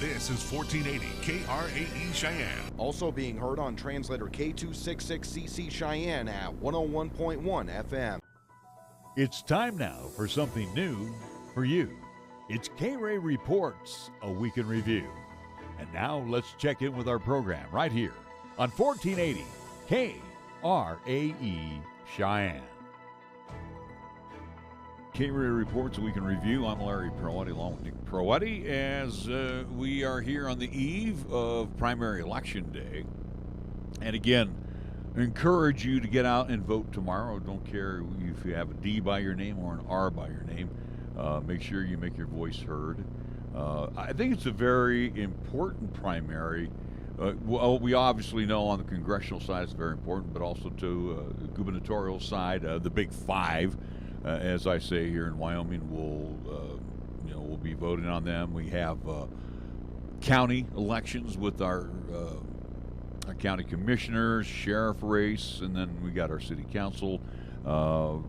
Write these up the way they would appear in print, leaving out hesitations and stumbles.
This is 1480 KRAE Cheyenne. Also being heard on translator K266CC Cheyenne at 101.1 FM. It's time now for something new for you. It's KRAE Reports, a week in review. And now let's check in with our program right here on 1480 KRAE Cheyenne. KRAE Reports, a week in review. I'm Larry Proetti along with Nick Proetti as we are here on the eve of primary election day. And again, I encourage you to get out and vote tomorrow. Don't care if you have a D by your name or an R by your name. Make sure you make your voice heard. I think it's a very important primary. Well, we obviously know on the congressional side it's very important, but also to the gubernatorial side, the big five, as I say here in Wyoming, we'll be voting on them. We have county elections with our county commissioners, sheriff race, and then we got our city council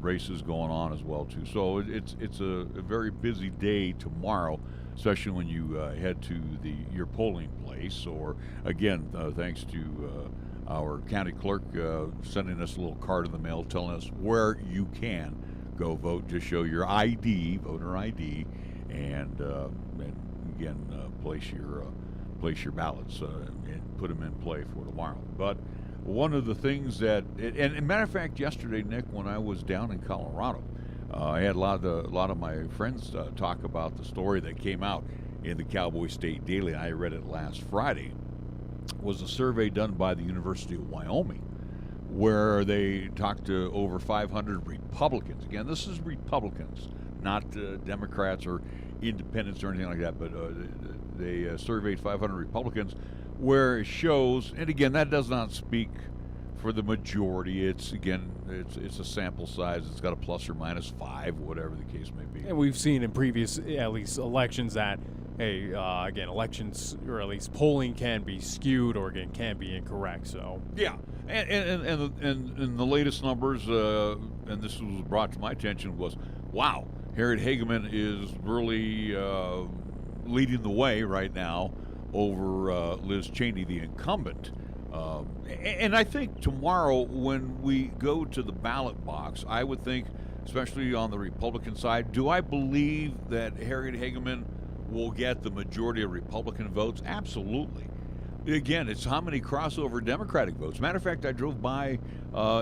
races going on as well too. So it's a very busy day tomorrow, especially when you head to your polling place. Or again, thanks to our county clerk sending us a little card in the mail telling us where you can go vote. Just show your ID, voter ID, and again place your ballots and put them in play for tomorrow. But one of the things that, and matter of fact, yesterday, Nick, when I was down in Colorado, I had a lot of my friends talk about the story that came out in the Cowboy State Daily. I read it last Friday. Was a survey done by the University of Wyoming, where they talked to over 500 Republicans. Again, this is Republicans, not Democrats or independents or anything like that, but they surveyed 500 Republicans, where it shows, and again, that does not speak for the majority. It's a sample size. It's got a plus or minus 5, whatever the case may be. And we've seen in previous, at least, elections that, again, elections, or at least polling can be skewed or, again, can be incorrect. So yeah, and the latest numbers, and this was brought to my attention, was, wow, Harriet Hageman is really leading the way right now over Liz Cheney, the incumbent. And I think tomorrow when we go to the ballot box, I would think, especially on the Republican side, do I believe that Harriet Hageman will get the majority of Republican votes? Absolutely. Again, it's how many crossover Democratic votes. Matter of fact, I drove by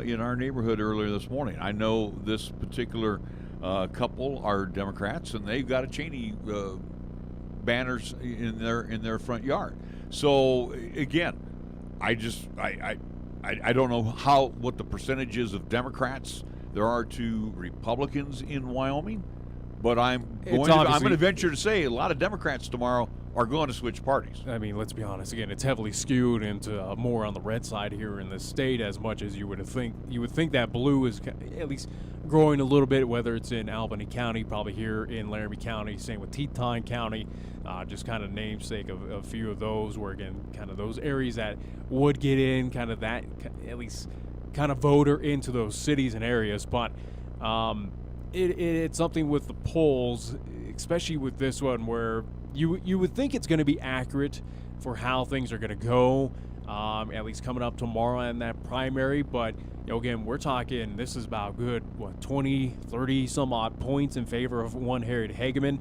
in our neighborhood earlier this morning. I know this particular couple are Democrats, and they've got a Cheney banners in their front yard. So again, I don't know what the percentages of Democrats there are to Republicans in Wyoming, but I'm going to venture to say a lot of Democrats tomorrow are going to switch parties. I mean, let's be honest. Again, it's heavily skewed into more on the red side here in the state, as much as you would think. You would think that blue is at least growing a little bit, whether it's in Albany County, probably here in Laramie County, same with Teton County, just kind of namesake of a few of those, where again, kind of those areas that would get in, kind of that at least kind of voter into those cities and areas. But it's something with the polls, especially with this one, where you would think it's going to be accurate for how things are going to go, at least coming up tomorrow in that primary. But again, we're talking, this is about good 20, 30 some odd points in favor of one Harriet Hageman.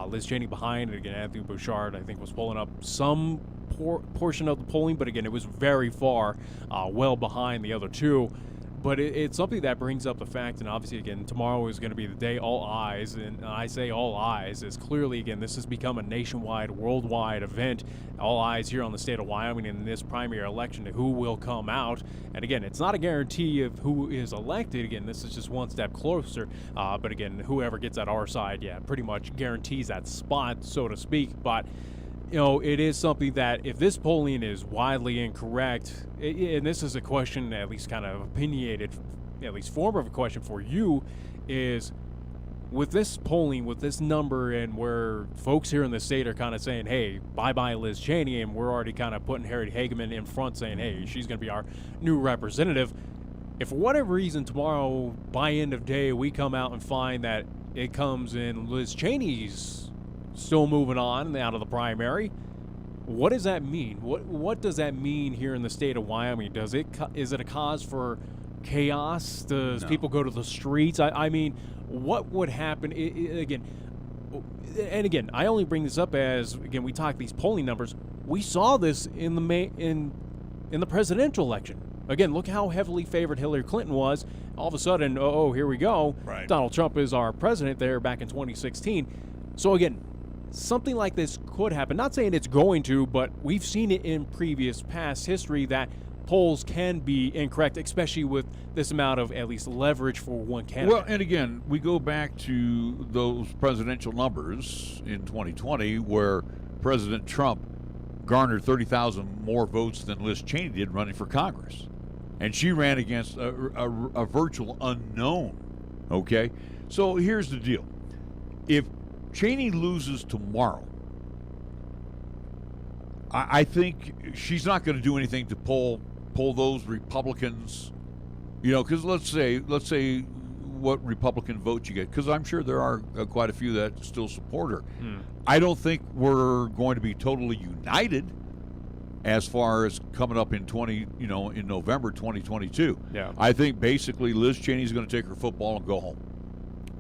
Liz Cheney behind, and again, Anthony Bouchard, I think, was pulling up some portion of the polling, but again, it was very far, well behind the other two. But it's something that brings up the fact, and obviously, again, tomorrow is going to be the day all eyes, and I say all eyes, is clearly, again, this has become a nationwide, worldwide event. All eyes here on the state of Wyoming in this primary election to who will come out. And again, it's not a guarantee of who is elected. Again, this is just one step closer. But again, whoever gets at our side, pretty much guarantees that spot, so to speak. But it is something that if this polling is widely incorrect, and this is a question, at least kind of opinionated, at least form of a question for you, is with this polling, with this number, and where folks here in the state are kind of saying, hey, bye-bye Liz Cheney, and we're already kind of putting Harriet Hageman in front saying, hey, she's going to be our new representative. If for whatever reason tomorrow, by end of day, we come out and find that it comes in Liz Cheney's still moving on out of the primary, what does that mean? What does that mean here in the state of Wyoming? Is it a cause for chaos? Does people go to the streets? I mean, what would happen again? And again, I only bring this up as, again, we talk these polling numbers. We saw this in the presidential election. Again, look how heavily favored Hillary Clinton was. All of a sudden, here we go. Right. Donald Trump is our president there back in 2016. So again, something like this could happen. Not saying it's going to, but we've seen it in previous past history that polls can be incorrect, especially with this amount of at least leverage for one candidate. Well, and again, we go back to those presidential numbers in 2020 where President Trump garnered 30,000 more votes than Liz Cheney did running for Congress. And she ran against a virtual unknown, okay? So here's the deal. If Cheney loses tomorrow, I think she's not going to do anything to pull those Republicans, because let's say what Republican vote you get, because I'm sure there are quite a few that still support her. I don't think we're going to be totally united as far as coming up in in November 2022. Yeah. I think basically Liz Cheney's going to take her football and go home.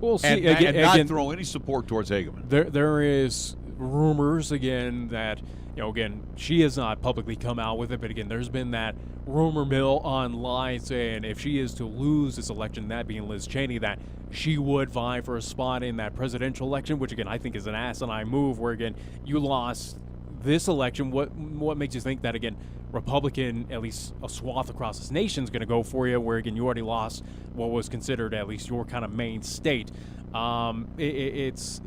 We'll see. And Again, not throw any support towards Hageman. There is rumors again that again she has not publicly come out with it, but again there's been that rumor mill online saying if she is to lose this election, that being Liz Cheney, that she would vie for a spot in that presidential election, which again I think is an asinine move. Where again you lost this election, what makes you think that again Republican, at least a swath across this nation, is going to go for you, where again you already lost what was considered at least your kind of main state. It's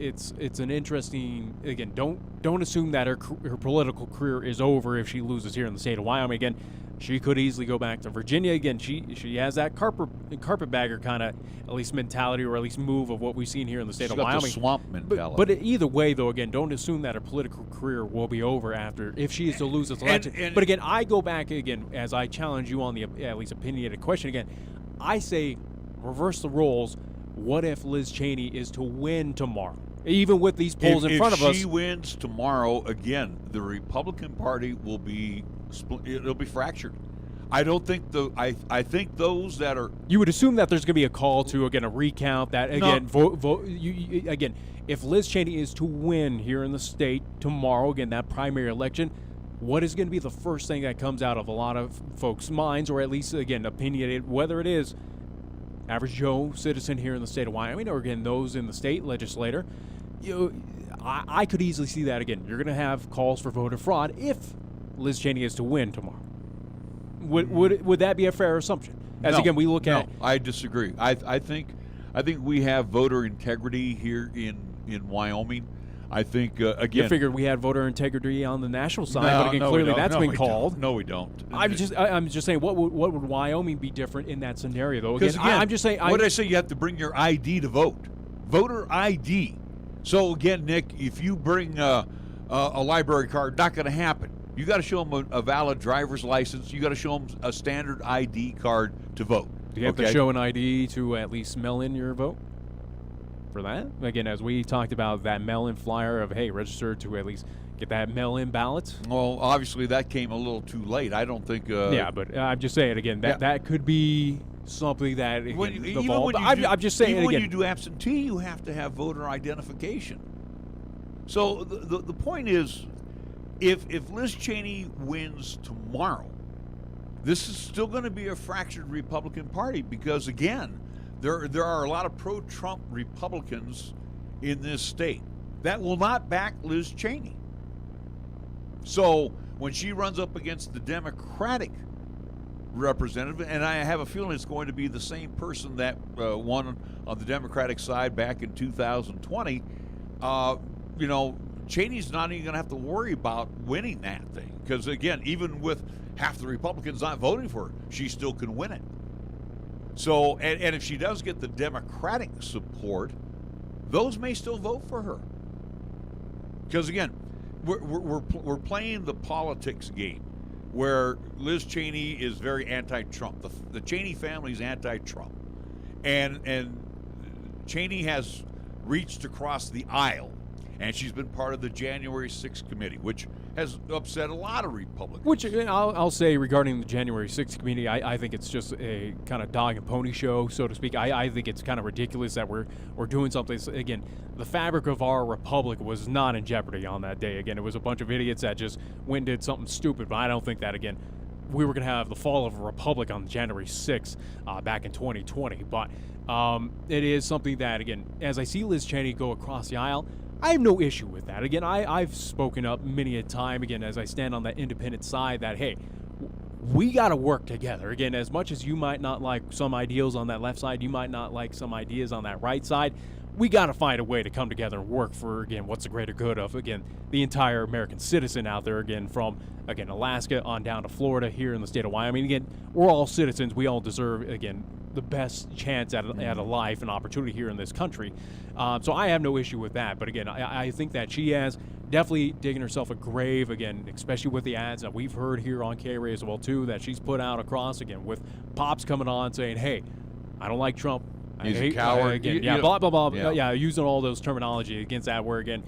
an interesting, again, don't assume that her political career is over if she loses here in the state of Wyoming. Again, she could easily go back to Virginia. Again, she has that carpetbagger kind of at least mentality, or at least move of what we've seen here in the state of Wyoming. The swamp mentality. But either way, though, again, don't assume that her political career will be over after if she is to lose this election. But again, I go back again as I challenge you on the at least opinionated question again. I say reverse the roles. What if Liz Cheney is to win tomorrow? Even with these polls in front of us. If she wins tomorrow, again, the Republican Party will be it'll be fractured. I don't think I think those that are. You would assume that there's going to be a call to again a recount. That again vote. Again, if Liz Cheney is to win here in the state tomorrow, again that primary election, what is going to be the first thing that comes out of a lot of folks' minds, or at least again opinionated, whether it is average Joe citizen here in the state of Wyoming, or again those in the state legislature. I could easily see that again. You're going to have calls for voter fraud if Liz Cheney is to win tomorrow. Would that be a fair assumption? As again we look at. I disagree. I think we have voter integrity here in Wyoming. I think again. You figured we had voter integrity on the national side, but again clearly that's been called. No, we don't. I'm just saying what would Wyoming be different in that scenario though? Again, I'm just saying. What did I say? You have to bring your ID to vote. Voter ID. So again, Nick, if you bring a library card, not going to happen. You got to show them a valid driver's license. You got to show them a standard ID card to vote. Do you have to show an ID to at least mail in your vote? For that, again, as we talked about that mail-in flyer of register to at least get that mail-in ballot. Well, obviously that came a little too late. I don't think. Yeah, but I'm just saying again that could be something that evolved. I'm just saying even again. When you do absentee, you have to have voter identification. So the point is, if Liz Cheney wins tomorrow, this is still going to be a fractured Republican Party because again. There are a lot of pro-Trump Republicans in this state that will not back Liz Cheney. So when she runs up against the Democratic representative, and I have a feeling it's going to be the same person that won on the Democratic side back in 2020, Cheney's not even going to have to worry about winning that thing. Because, again, even with half the Republicans not voting for her, she still can win it. So, and if she does get the Democratic support, those may still vote for her. Because again, we're playing the politics game, where Liz Cheney is very anti-Trump. The Cheney family is anti-Trump, and Cheney has reached across the aisle, and she's been part of the January 6th committee, which has upset a lot of Republicans. Which I'll say regarding the January 6th committee, I think it's just a kind of dog and pony show, so to speak. I think it's kind of ridiculous that we're doing something. Again, the fabric of our republic was not in jeopardy on that day. Again, it was a bunch of idiots that just went and did something stupid, but I don't think that, again, we were going to have the fall of a republic on January 6th back in 2020. But it is something that, again, as I see Liz Cheney go across the aisle, I have no issue with that. Again, I've spoken up many a time, again, as I stand on that independent side, that, hey, we got to work together. Again, as much as you might not like some ideals on that left side, you might not like some ideas on that right side, we got to find a way to come together and work for, again, what's the greater good of, again, the entire American citizen out there, again, from, again, Alaska on down to Florida here in the state of Wyoming. Again, we're all citizens. We all deserve, again, the best chance at a life and opportunity here in this country. So I have no issue with that. But again, I think that she has definitely digging herself a grave, again, especially with the ads that we've heard here on KRAE as well, too, that she's put out across, again, with Pops coming on saying, hey, I don't like Trump. He's a coward. Again, blah, blah, blah. Yeah, using all those terminology against that, where, again,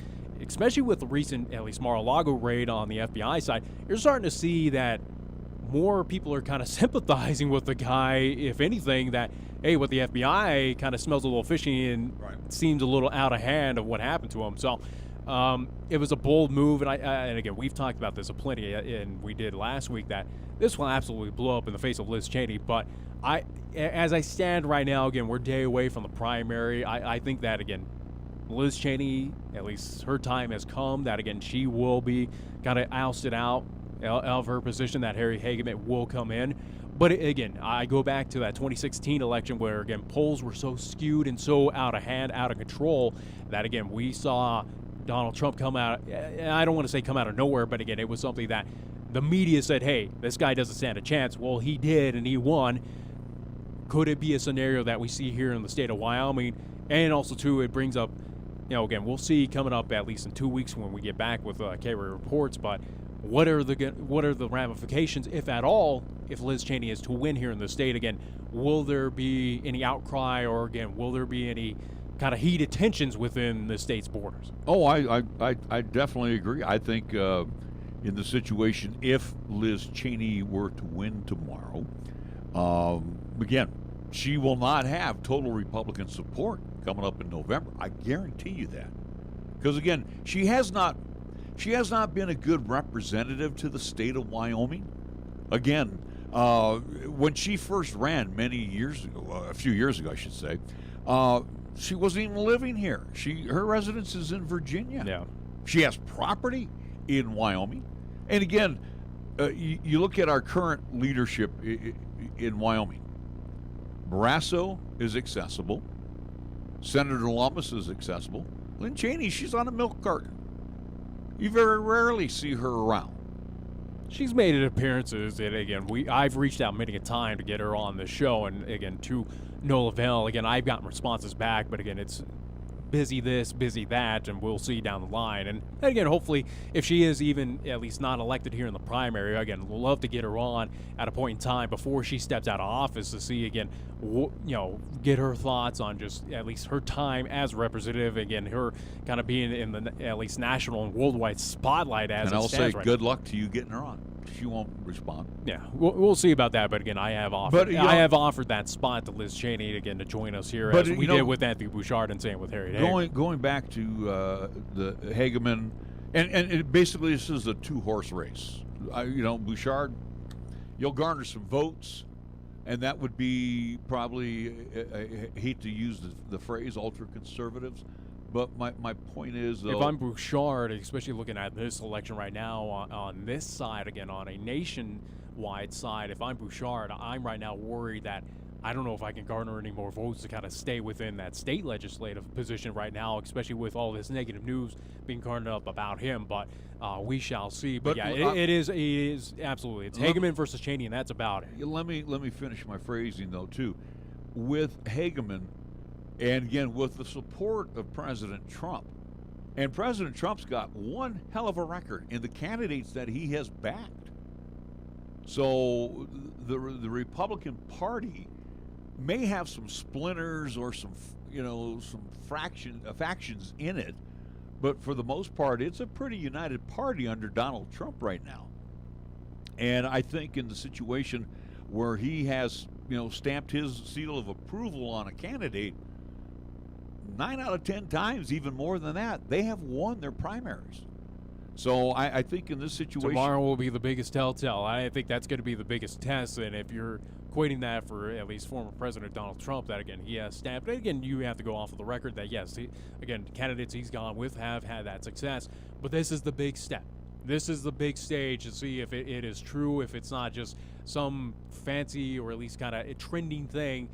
especially with the recent, at least Mar-a-Lago raid on the FBI side, you're starting to see that more people are kind of sympathizing with the guy, if anything, that, hey, what the FBI kind of smells a little fishy and seems a little out of hand of what happened to him. So it was a bold move, and again, we've talked about this plenty, and we did last week, that this will absolutely blow up in the face of Liz Cheney. But as I stand right now, again, we're a day away from the primary. I think that, again, Liz Cheney, at least her time has come, that, again, she will be kind of ousted out of her position, that Harry Hageman will come in. But again, I go back to that 2016 election where, again, polls were so skewed and so out of hand, out of control, that, again, we saw Donald Trump come out, I don't want to say come out of nowhere, but again, it was something that the media said, hey, this guy doesn't stand a chance. Well, he did, and he won. Could it be a scenario that we see here in the state of Wyoming? And also, too, it brings up, again, we'll see coming up at least in 2 weeks when we get back with KRAE reports, but what are the ramifications, if at all, if Liz Cheney is to win here in the state? Again, will there be any outcry, or, again, will there be any kind of heated tensions within the state's borders? Oh, I definitely agree. I think in the situation, if Liz Cheney were to win tomorrow, again, she will not have total Republican support coming up in November. I guarantee you that. Because, again, she has not been a good representative to the state of Wyoming. Again, when she first ran many years ago, a few years ago, I should say, she wasn't even living here. Her residence is in Virginia. Yeah. She has property in Wyoming. And again, you look at our current leadership in Wyoming. Barrasso is accessible. Senator Lummis is accessible. Lynn Cheney, she's on a milk carton. You very rarely see her around. She's made appearances, and again, I've reached out many a time to get her on the show, and again, to no avail. Again, I've gotten responses back, but again, it's busy this, busy that, and we'll see down the line. And again, hopefully, if she is even at least not elected here in the primary, again, we'll love to get her on at a point in time before she steps out of office to see, again, get her thoughts on just at least her time as a representative. Again, her kind of being in the at least national and worldwide spotlight as and it I'll stands say right good now. luck to you getting her on. She won't respond. Yeah, we'll see about that. But again, I have offered. I have offered that spot to Liz Cheney again to join us here, as we did with Anthony Bouchard and same with Harry Hageman. Going back to the Hageman, and it basically this is a two-horse race. Bouchard, you'll garner some votes, and that would be probably, I hate to use the phrase ultra-conservatives, but my point is, though, if I'm Bouchard, especially looking at this election right now on this side, again, on a nationwide side, if I'm Bouchard, I'm right now worried that I don't know if I can garner any more votes to kind of stay within that state legislative position right now, especially with all this negative news being garnered up about him. But we shall see. But yeah, it is absolutely. It's Hageman versus Cheney, and that's about it. Let me finish my phrasing, though, too. With Hageman, and again, with the support of President Trump, and President Trump's got one hell of a record in the candidates that he has backed. So the Republican Party may have some splinters or some factions in it, but for the most part, it's a pretty united party under Donald Trump right now. And I think in the situation where he has, stamped his seal of approval on a candidate, 9 out of 10 times, even more than that, they have won their primaries. So I think in this situation, tomorrow will be the biggest telltale. I think that's going to be the biggest test. And if you're equating that for at least former President Donald Trump, that again he has stamped. And again, you have to go off of the record that yes, candidates he's gone with have had that success. But this is the big step. This is the big stage to see if it is true, if it's not just some fancy or at least kind of a trending thing.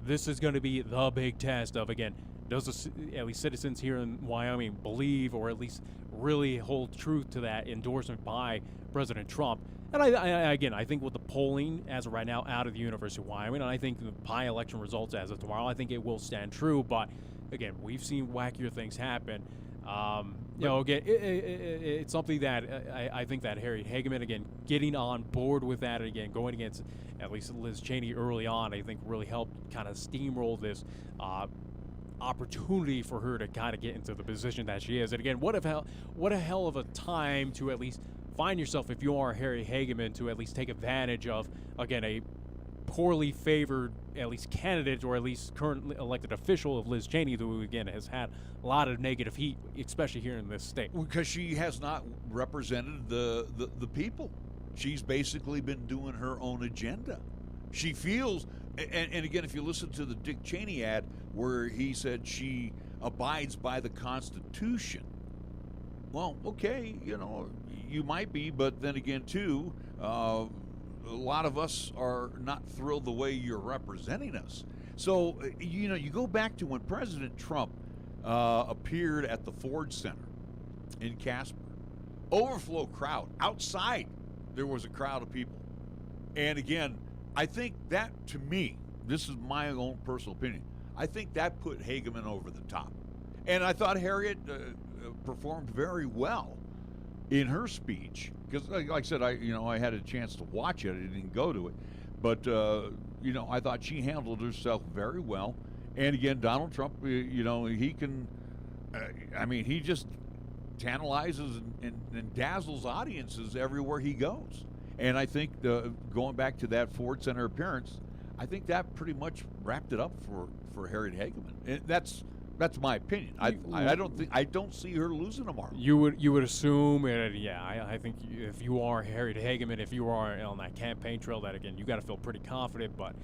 This is going to be the big test of, again, does at least citizens here in Wyoming believe or at least really hold truth to that endorsement by President Trump? And I think with the polling as of right now out of the University of Wyoming, and I think the by-election results as of tomorrow, I think it will stand true. But again, we've seen wackier things happen. Again, it's something that I think that Harry Hageman, again, getting on board with that, again, going against at least Liz Cheney early on, I think really helped kind of steamroll this opportunity for her to kind of get into the position that she is. And again, what a hell of a time to at least find yourself, if you are Harry Hageman, to at least take advantage of, again, a poorly favored at least candidate or at least currently elected official of Liz Cheney, who again has had a lot of negative heat, especially here in this state. Because she has not represented the people. She's basically been doing her own agenda. She feels, and again, if you listen to the Dick Cheney ad where he said she abides by the Constitution, well, okay, you might be, but then again, too, a lot of us are not thrilled the way you're representing us. So, you go back to when President Trump appeared at the Ford Center in Casper. Overflow crowd. Outside, there was a crowd of people. And again, I think that, to me, this is my own personal opinion, I think that put Hageman over the top. And I thought Harriet performed very well in her speech, because like I said, I had a chance to watch it. I didn't go to it, but I thought she handled herself very well. And again, Donald Trump, he can, he just tantalizes and dazzles audiences everywhere he goes. And I think going back to that Ford Center appearance, I think that pretty much wrapped it up for Harriet Hageman. And that's my opinion. I don't see her losing tomorrow. You would assume, and I think if you are Harriet Hageman, if you are on that campaign trail, that again you got to feel pretty confident. But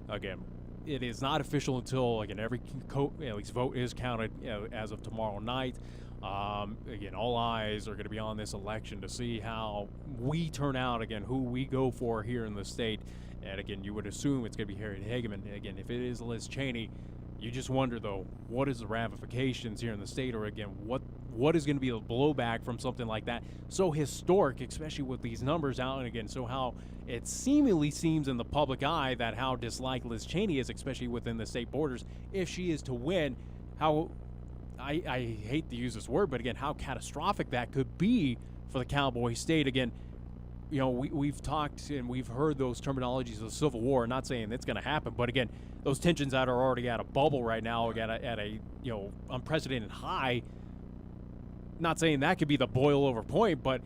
again, it is not official until again every at least vote is counted as of tomorrow night. Again, all eyes are going to be on this election to see how we turn out. Again, who we go for here in the state. And again, you would assume it's going to be Harriet Hageman. Again, if it is Liz Cheney, you just wonder, though, what is the ramifications here in the state, or again, what is going to be the blowback from something like that so historic, especially with these numbers out, and again, so how it seemingly seems in the public eye that how disliked Liz Cheney is, especially within the state borders, if she is to win, how I hate to use this word, but again, how catastrophic that could be for the cowboy state. Again, we've talked and we've heard those terminologies of civil war. Not saying it's going to happen, but again, those tensions that are already at a bubble right now, at a unprecedented high. Not saying that could be the boil over point, but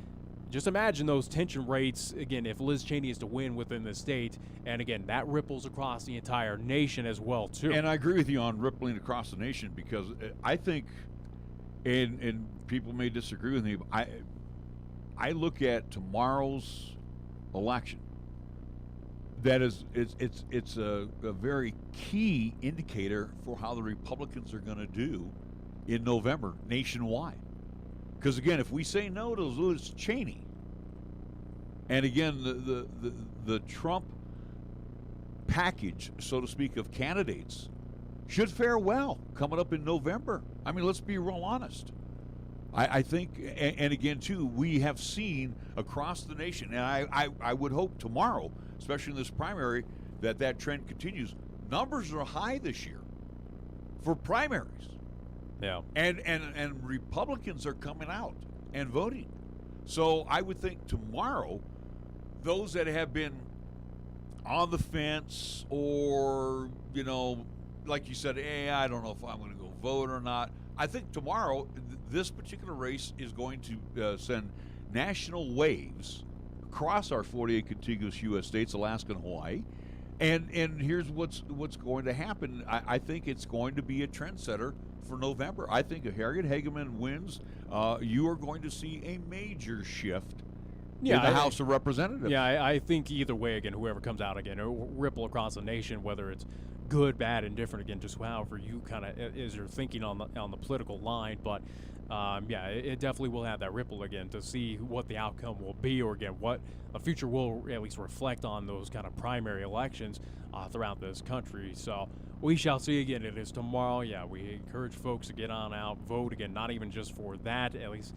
just imagine those tension rates again if Liz Cheney is to win within the state, and again that ripples across the entire nation as well too. And I agree with you on rippling across the nation, because I think, and people may disagree with me, but I look at tomorrow's election. That is, it's a very key indicator for how the Republicans are going to do in November nationwide. Because again, if we say no to Liz Cheney, and again the Trump package, so to speak, of candidates should fare well coming up in November. I mean, let's be real honest. I think, and again, too, we have seen across the nation, and I would hope tomorrow, especially in this primary, that trend continues. Numbers are high this year for primaries. Yeah. And Republicans are coming out and voting. So I would think tomorrow, those that have been on the fence or, like you said, I don't know if I'm going to go vote or not, I think tomorrow this particular race is going to send national waves across our 48 contiguous U.S. states, Alaska and Hawaii. And here's what's going to happen. I think it's going to be a trendsetter for November. I think if Harriet Hageman wins, you are going to see a major shift in the House of Representatives. Yeah, I think either way, again, whoever comes out again, it'll ripple across the nation, whether it's good, bad, indifferent, again, just however you kind of is your thinking on the political line. But it definitely will have that ripple again to see what the outcome will be, or again what the future will at least reflect on those kind of primary elections throughout this country. So we shall see. Again, it is tomorrow. Yeah, we encourage folks to get on out, vote again, not even just for that, at least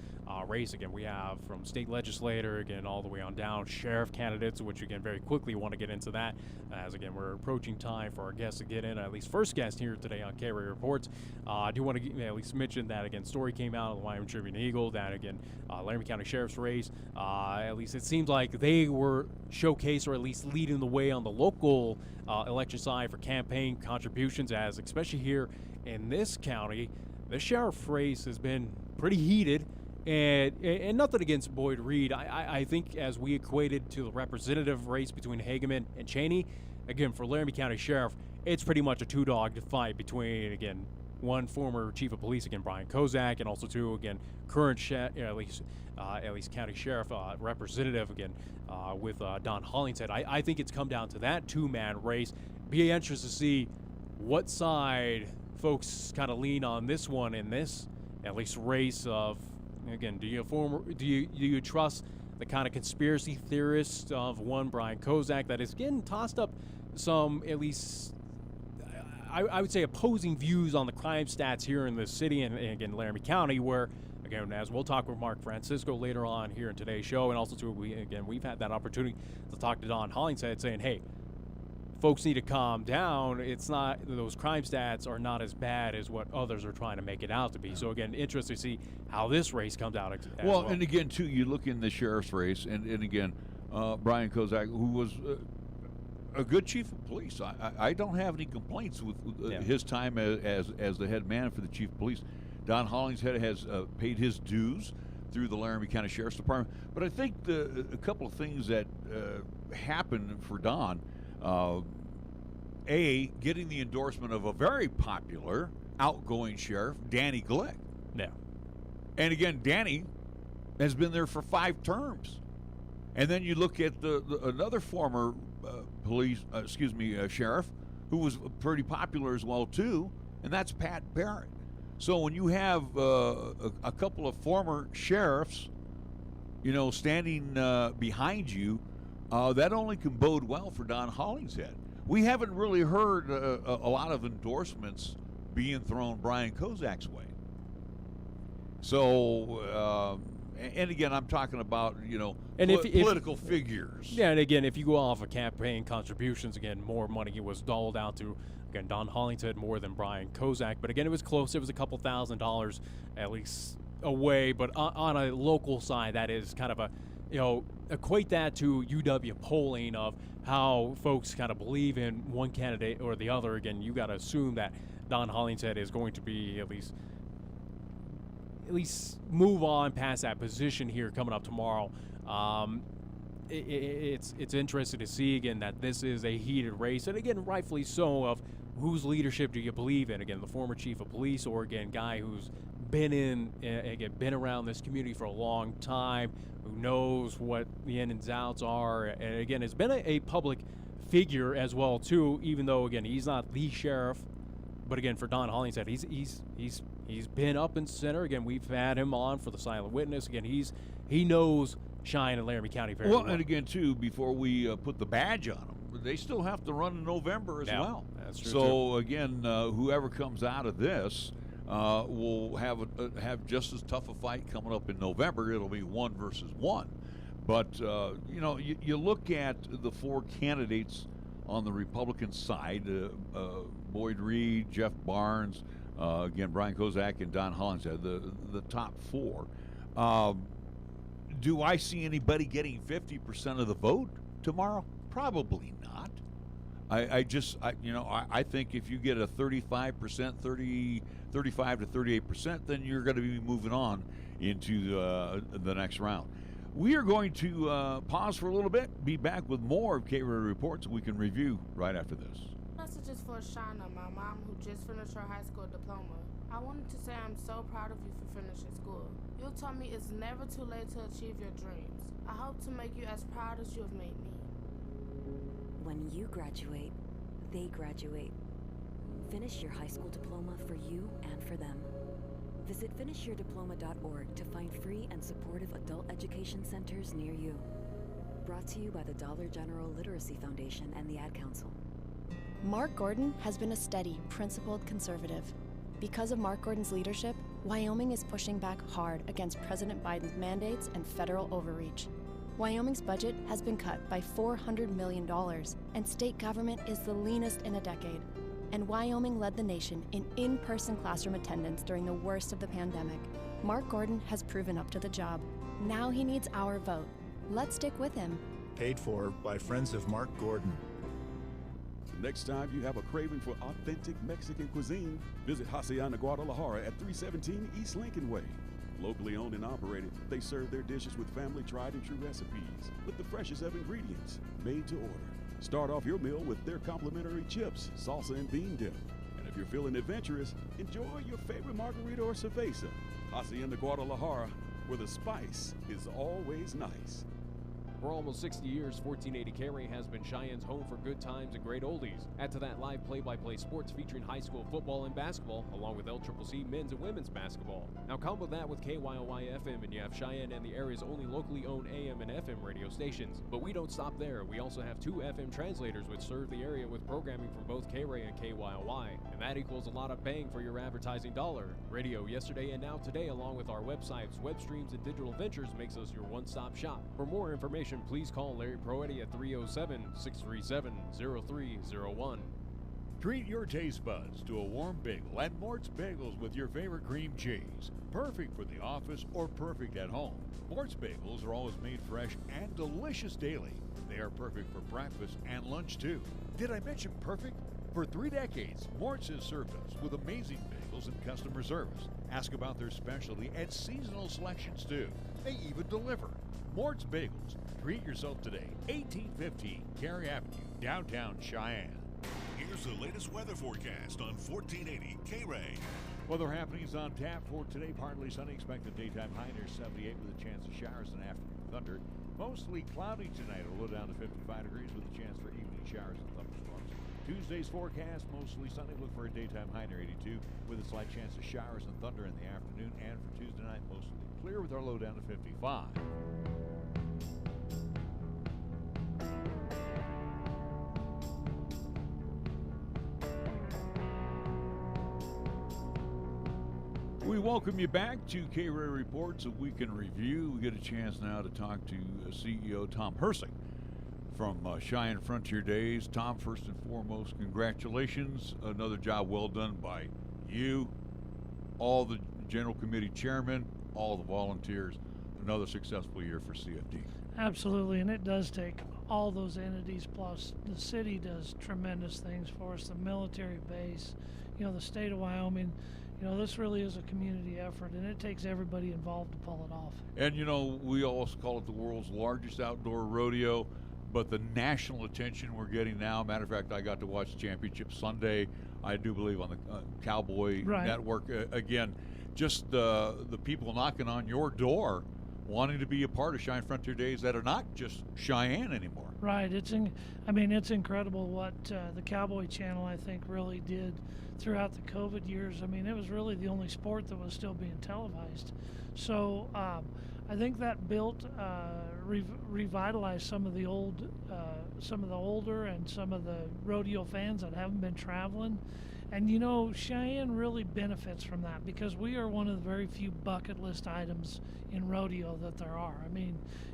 race. Again, we have from state legislator, again, all the way on down, sheriff candidates, which again, very quickly want to get into that, as again, we're approaching time for our guests to get in, at least first guest here today on KRAE Reports. I do want to at least mention that, again, story came out of the Wyoming Tribune Eagle that, again, Laramie County Sheriff's race, at least it seems like they were showcased, or at least leading the way on the local election side for campaign contributions, as especially here in this county, the sheriff race has been pretty heated. And nothing against Boyd Reed. I think as we equated to the representative race between Hageman and Cheney, again, for Laramie County Sheriff, it's pretty much a two-dog fight between, again, one former chief of police, again, Brian Kozak, and also two, again, current at least county sheriff representative, again, with Don Hollingshead. I think it's come down to that two-man race. Be interested to see what side folks kind of lean on this one in this, at least, race of, again, do you trust the kind of conspiracy theorist of one Brian Kozak that is again tossed up some, at least I would say, opposing views on the crime stats here in the city and again Laramie County, where again, as we'll talk with Mark Francisco later on here in today's show, and also too, we've had that opportunity to talk to Don Hollingshead, saying, hey, folks need to calm down. It's not, those crime stats are not as bad as what others are trying to make it out to be. So again, interesting to see how this race comes out. Well, and again, too, you look in the sheriff's race, and again, Brian Kozak, who was a good chief of police. I don't have any complaints with his time as the head man for the chief of police. Don Hollingshead has paid his dues through the Laramie County Sheriff's Department. But I think a couple of things that happened for Don, getting the endorsement of a very popular outgoing sheriff, Danny Glick. Yeah. And again, Danny has been there for 5 terms. And then you look at another former sheriff who was pretty popular as well too, and that's Pat Barrett. So when you have a couple of former sheriffs, standing behind you, that only can bode well for Don Hollingshead. We haven't really heard a lot of endorsements being thrown Brian Kozak's way. So, and again, I'm talking about, political figures. Yeah, and again, if you go off of campaign contributions, again, more money was doled out to, again, Don Hollingshead more than Brian Kozak. But again, it was close. It was a couple $1,000s at least away. But on a local side, that is kind of a, equate that to UW polling of how folks kind of believe in one candidate or the other. Again, you got to assume that Don Hollingshead is going to be at least move on past that position here coming up tomorrow. It's interesting to see again that this is a heated race, and again, rightfully so, of whose leadership do you believe in? Again, the former chief of police, or again, guy who's been around this community for a long time, who knows what the ins and outs are, and again, has been a public figure as well too. Even though again, he's not the sheriff, but again, for Don Hollingshead, he's been up in center. Again, we've had him on for the Silent Witness. Again, he knows Cheyenne and Laramie County very well. And again, too, before we put the badge on them, they still have to run in November as well. That's true. So again, whoever comes out of this will have just as tough a fight coming up in November. It'll be 1 versus 1. But you look at the 4 candidates on the Republican side: Boyd Reed, Jeff Barnes, again Brian Kozak, and Don Hollingshead, the top 4. Do I see anybody getting 50% of the vote tomorrow? Probably not. I think if you get a 35%, 35 to 38%, then you're going to be moving on into the next round. We are going to pause for a little bit, be back with more of KRAE Reports we can review right after this. Message is for Shauna, my mom, who just finished her high school diploma. I wanted to say I'm so proud of you for finishing school. You told me it's never too late to achieve your dreams. I hope to make you as proud as you have made me. When you graduate, they graduate. Finish your high school diploma for you and for them. Visit finishyourdiploma.org to find free and supportive adult education centers near you. Brought to you by the Dollar General Literacy Foundation and the Ad Council. Mark Gordon has been a steady, principled conservative. Because of Mark Gordon's leadership, Wyoming is pushing back hard against President Biden's mandates and federal overreach. Wyoming's budget has been cut by $400 million, and state government is the leanest in a decade. And Wyoming led the nation in in-person classroom attendance during the worst of the pandemic. Mark Gordon has proven up to the job. Now he needs our vote. Let's stick with him. Paid for by Friends of Mark Gordon. Next time you have a craving for authentic Mexican cuisine, visit Hacienda Guadalajara at 317 East Lincoln Way. Locally owned and operated, they serve their dishes with family tried and true recipes with the freshest of ingredients, made to order. Start off your meal with their complimentary chips, salsa, and bean dip. And if you're feeling adventurous, enjoy your favorite margarita or cerveza. Hacienda Guadalajara, where the spice is always nice. For almost 60 years, 1480 KRAE has been Cheyenne's home for good times and great oldies. Add to that live play-by-play sports featuring high school football and basketball, along with LCCC men's and women's basketball. Now combo that with KYOY FM and you have Cheyenne and the area's only locally owned AM and FM radio stations. But we don't stop there. We also have 2 FM translators which serve the area with programming from both KRAE and KYOY. And that equals a lot of bang for your advertising dollar. Radio yesterday and now today, along with our websites, web streams, and digital ventures makes us your one-stop shop. For more information, please call Larry Proetti at 307-637-0301. Treat your taste buds to a warm bagel at Mort's Bagels with your favorite cream cheese. Perfect for the office or perfect at home. Mort's Bagels are always made fresh and delicious daily. They are perfect for breakfast and lunch too. Did I mention perfect? For 3 decades, Mort's has served us with amazing bagels and customer service. Ask about their specialty and seasonal selections too. They even deliver. Mort's Bagels. Treat yourself today. 1815 KRAE Avenue, downtown Cheyenne. Here's the latest weather forecast on 1480 KRAE. Weather happenings on tap for today. Partly sunny. Expected daytime high near 78 with a chance of showers and afternoon thunder. Mostly cloudy tonight. A low down to 55 degrees with a chance for evening showers and thunderstorms. Tuesday's forecast, mostly sunny. Look for a daytime high near 82 with a slight chance of showers and thunder in the afternoon. And for Tuesday night, mostly clear with our low down to 55. We welcome you back to KRAE Reports, a week in review. We get a chance now to talk to CEO Tom Hirsig from Cheyenne Frontier Days. Tom, first and foremost, congratulations. Another job well done by you, all the General Committee chairmen, all the volunteers. Another successful year for CFD. Absolutely, and it does take all those entities, plus the city does tremendous things for us, the military base, the state of Wyoming. This really is a community effort, and it takes everybody involved to pull it off. And, we always call it the world's largest outdoor rodeo, but the national attention we're getting now, matter of fact, I got to watch Championship Sunday, I do believe, on the Cowboy Network. Again, just the people knocking on your door wanting to be a part of Cheyenne Frontier Days that are not just Cheyenne anymore. Right. It's incredible what the Cowboy Channel, I think, really did throughout the COVID years. It was really the only sport that was still being televised. So I think that built, revitalized some of the older and some of the rodeo fans that haven't been traveling. And Cheyenne really benefits from that because we are one of the very few bucket list items in rodeo that there are.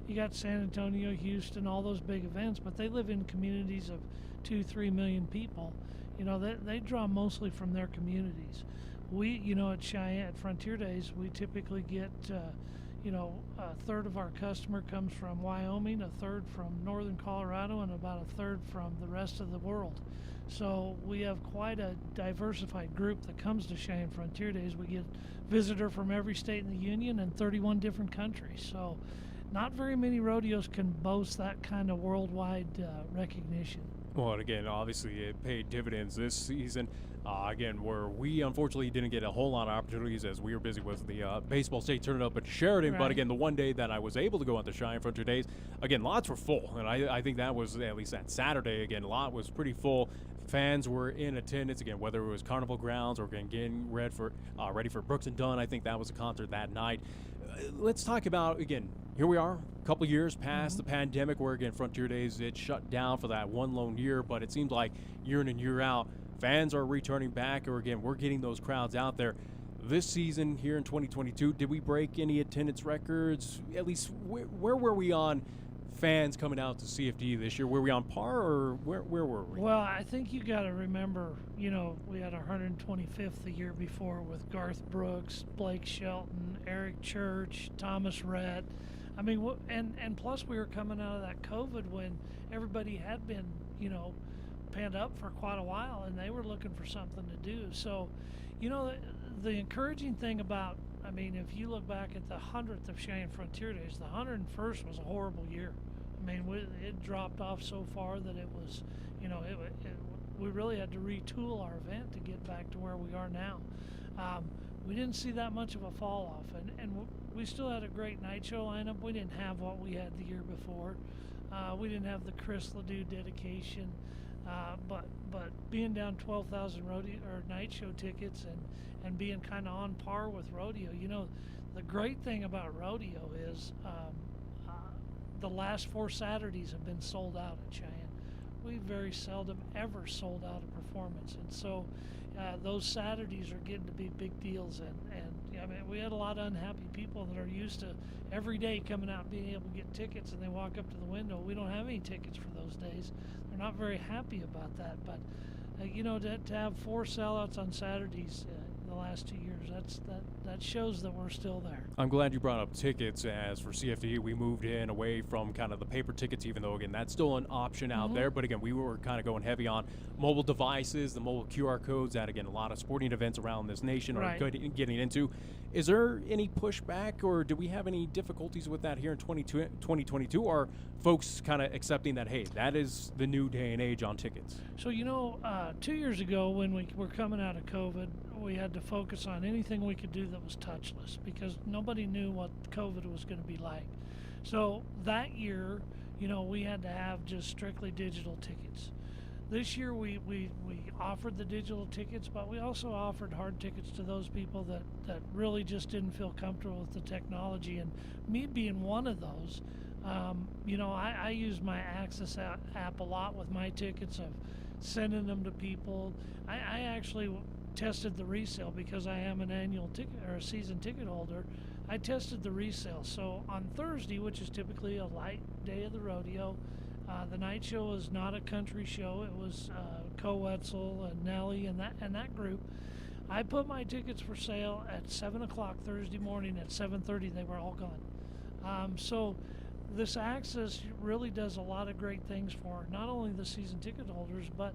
You got San Antonio, Houston, all those big events, but they live in communities of 2-3 million people. They draw mostly from their communities. We, at Cheyenne, at Frontier Days, we typically get, a third of our customer comes from Wyoming, a third from northern Colorado, and about a third from the rest of the world. So we have quite a diversified group that comes to Cheyenne Frontier Days. We get visitor from every state in the union and 31 different countries. So not very many rodeos can boast that kind of worldwide recognition. Well, and again, obviously it paid dividends this season. Again, where we unfortunately didn't get a whole lot of opportunities as we were busy with the baseball state tournament up at Sheridan. Right. But again, the one day that I was able to go out to Cheyenne Frontier Days, again, lots were full. And I think that was, at least that Saturday, again, a lot was pretty full. Fans were in attendance, again, whether it was Carnival Grounds or again getting ready for Brooks and Dunn. I think that was a concert that night. Let's talk about, again, here we are, a couple years past the pandemic, where again Frontier Days, it shut down for that one lone year, but it seems like year in and year out, fans are returning back, or again, we're getting those crowds out there. This season here in 2022, did we break any attendance records? At least, where were we on fans coming out to CFD this year? Were we on par, or where were we? Well, I think you got to remember, we had our 125th the year before with Garth Brooks, Blake Shelton, Eric Church, Thomas Rhett. I mean, and plus we were coming out of that COVID when everybody had been, panned up for quite a while, and they were looking for something to do. So, the encouraging thing about, if you look back at the 100th of Cheyenne Frontier Days, the 101st was a horrible year. It dropped off so far that it was, we really had to retool our event to get back to where we are now. We didn't see that much of a fall off, and we still had a great night show lineup. We didn't have what we had the year before. We didn't have the Chris Ledoux dedication, but being down 12,000 rodeo or night show tickets and being kind of on par with rodeo. The great thing about rodeo is the last 4 Saturdays have been sold out at Cheyenne. We very seldom ever sold out a performance, and so those Saturdays are getting to be big deals. And we had a lot of unhappy people that are used to every day coming out and being able to get tickets, and they walk up to the window. We don't have any tickets for those days. They're not very happy about that. But to have 4 sellouts on Saturdays the last 2 years, that shows that we're still there. I'm glad you brought up tickets. As for CFD, we moved in away from kind of the paper tickets, even though again that's still an option out there. But again, we were kind of going heavy on mobile devices, the mobile QR codes that again a lot of sporting events around this nation are getting into. Is there any pushback, or do we have any difficulties with that here in 2022? Are folks kind of accepting that, hey, that is the new day and age on tickets? So 2 years ago when we were coming out of COVID, we had to focus on anything we could do that was touchless, because nobody knew what COVID was going to be like. So that year, we had to have just strictly digital tickets. This year we offered the digital tickets, but we also offered hard tickets to those people that really just didn't feel comfortable with the technology, and me being one of those. I use my Access app a lot with my tickets, of sending them to people. I actually tested the resale because I am an annual ticket or a season ticket holder. I tested the resale. So on Thursday, which is typically a light day of the rodeo, the night show was not a country show. It was Co Wetzel and Nellie and that group. I put my tickets for sale at 7 o'clock Thursday morning. At 7:30, they were all gone. So this Access really does a lot of great things for not only the season ticket holders, but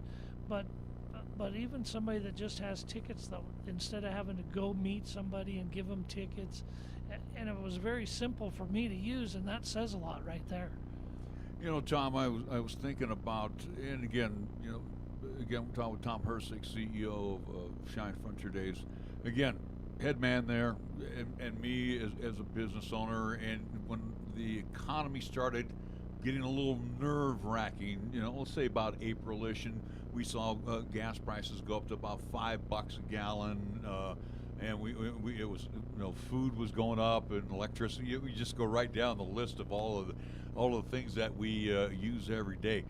even somebody that just has tickets, that instead of having to go meet somebody and give them tickets. And it was very simple for me to use, and that says a lot right there. Tom, I was thinking about, and again, we're talking with Tom Hirsig, CEO of Cheyenne Frontier Days. Again, head man there, and me as a business owner. And when the economy started getting a little nerve-wracking, let's say about April-ish, and we saw gas prices go up to about $5 a gallon, and it was food was going up, and electricity. We just go right down the list of all of the things that we use every day.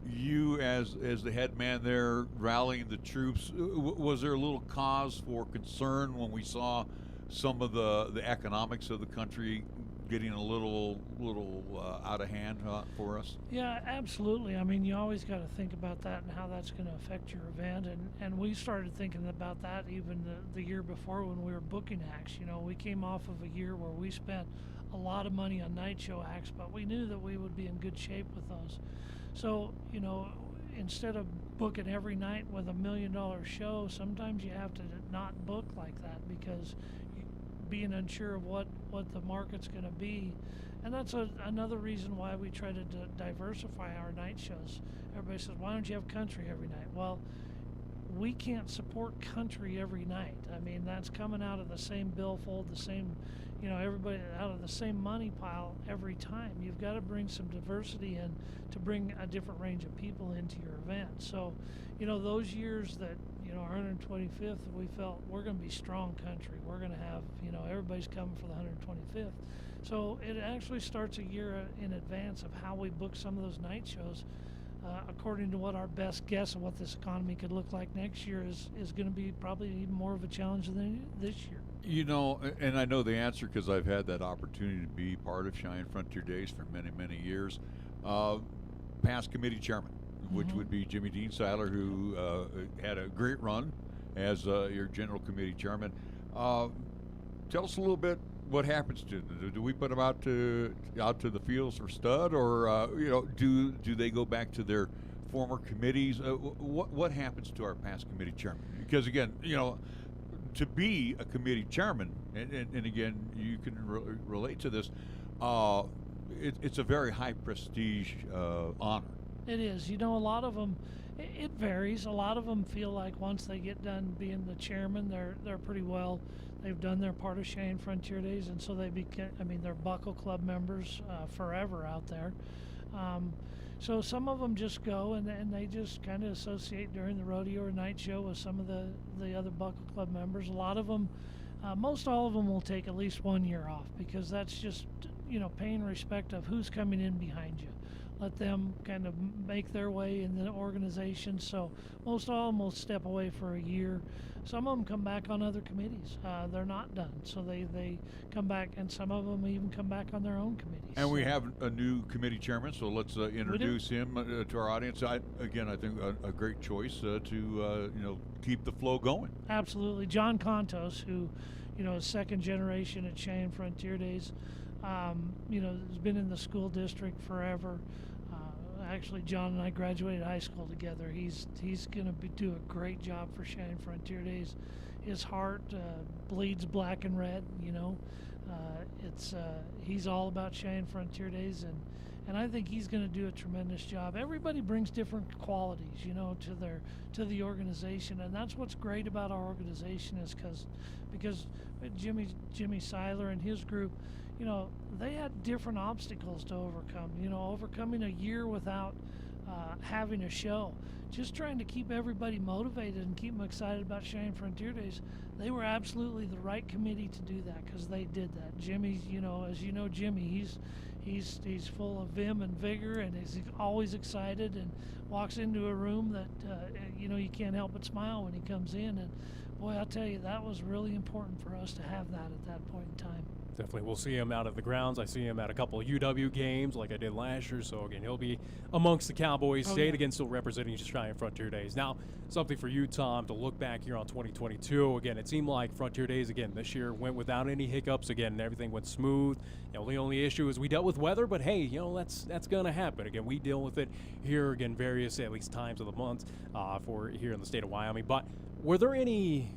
You as the head man there rallying the troops, was there a little cause for concern when we saw some of the economics of the country getting a little out of hand for us? Yeah, absolutely. You always got to think about that and how that's going to affect your event. And we started thinking about that even the year before when we were booking acts. We came off of a year where we spent a a lot of money on night show acts, but we knew that we would be in good shape with those. So, you know, instead of booking every night with $1 million show, sometimes you have to not book like that because being unsure of what the market's going to be. And that's another reason why we try to diversify our night shows. Everybody says, why don't you have country every night? Well, we can't support country every night. I mean, that's coming out of the same billfold, the same, you know, everybody out of the same money pile every time. You've got to bring some diversity in to bring a different range of people into your event. So, you know, those years that, you know, 125th, we felt we're going to be strong country. We're going to have, you know, everybody's coming for the 125th. So it actually starts a year in advance of how we book some of those night shows. According to what our best guess of what this economy could look like next year is going to be probably even more of a challenge than this year. You know, and I know the answer because I've had that opportunity to be part of Cheyenne Frontier Days for many, many years. Past committee chairman, which would be Jimmy Dean Seiler, who had a great run as your general committee chairman. Tell us a little bit what happens to them. Do we put them out to the fields for stud, or you know, do they go back to their former committees? What happens to our past committee chairman? Because again, you know, to be a committee chairman, and again, you can relate to this. It's a very high prestige honor. It is. You know, a lot of them. It varies. A lot of them feel like once they get done being the chairman, they're pretty well. They've done their part of Cheyenne Frontier Days, and so they became. I mean, they're Buckle Club members forever out there. So some of them just go and they just kind of associate during the rodeo or night show with some of the other Buckle Club members. A lot of them, most all of them, will take at least 1 year off because that's just, you know, paying respect of who's coming in behind you. Let them kind of make their way in the organization. So most all of them will step away for a year. Some of them come back on other committees. They're not done. So they come back, and some of them even come back on their own committees. And we have a new committee chairman, so let's introduce him to our audience. I think a great choice to you know, keep the flow going. Absolutely. John Contos, who, you know, is second generation at Cheyenne Frontier Days. You know, has been in the school district forever. Actually, John and I graduated high school together. He's going to do a great job for Cheyenne Frontier Days. His heart bleeds black and red. You know, he's all about Cheyenne Frontier Days, and I think he's going to do a tremendous job. Everybody brings different qualities, you know, to the organization, and that's what's great about our organization is because Jimmy Seiler and his group, you know, they had different obstacles to overcome. You know, overcoming a year without having a show, just trying to keep everybody motivated and keep them excited about Cheyenne Frontier Days. They were absolutely the right committee to do that because they did that. Jimmy's, you know, as you know, Jimmy, he's full of vim and vigor, and he's always excited and walks into a room that you know, you can't help but smile when he comes in. And boy, I'll tell you, that was really important for us to have that at that point in time. Definitely, we'll see him out of the grounds. I see him at a couple of UW games like I did last year. So, again, he'll be amongst the Cowboys. State, again, still representing Cheyenne Frontier Days. Now, something for you, Tom, to look back here on 2022. Again, it seemed like Frontier Days, again, this year went without any hiccups. Again, everything went smooth. You know, the only issue is we dealt with weather, but, hey, you know, that's going to happen. Again, we deal with it here, again, various, at least, times of the month for here in the state of Wyoming. But were there any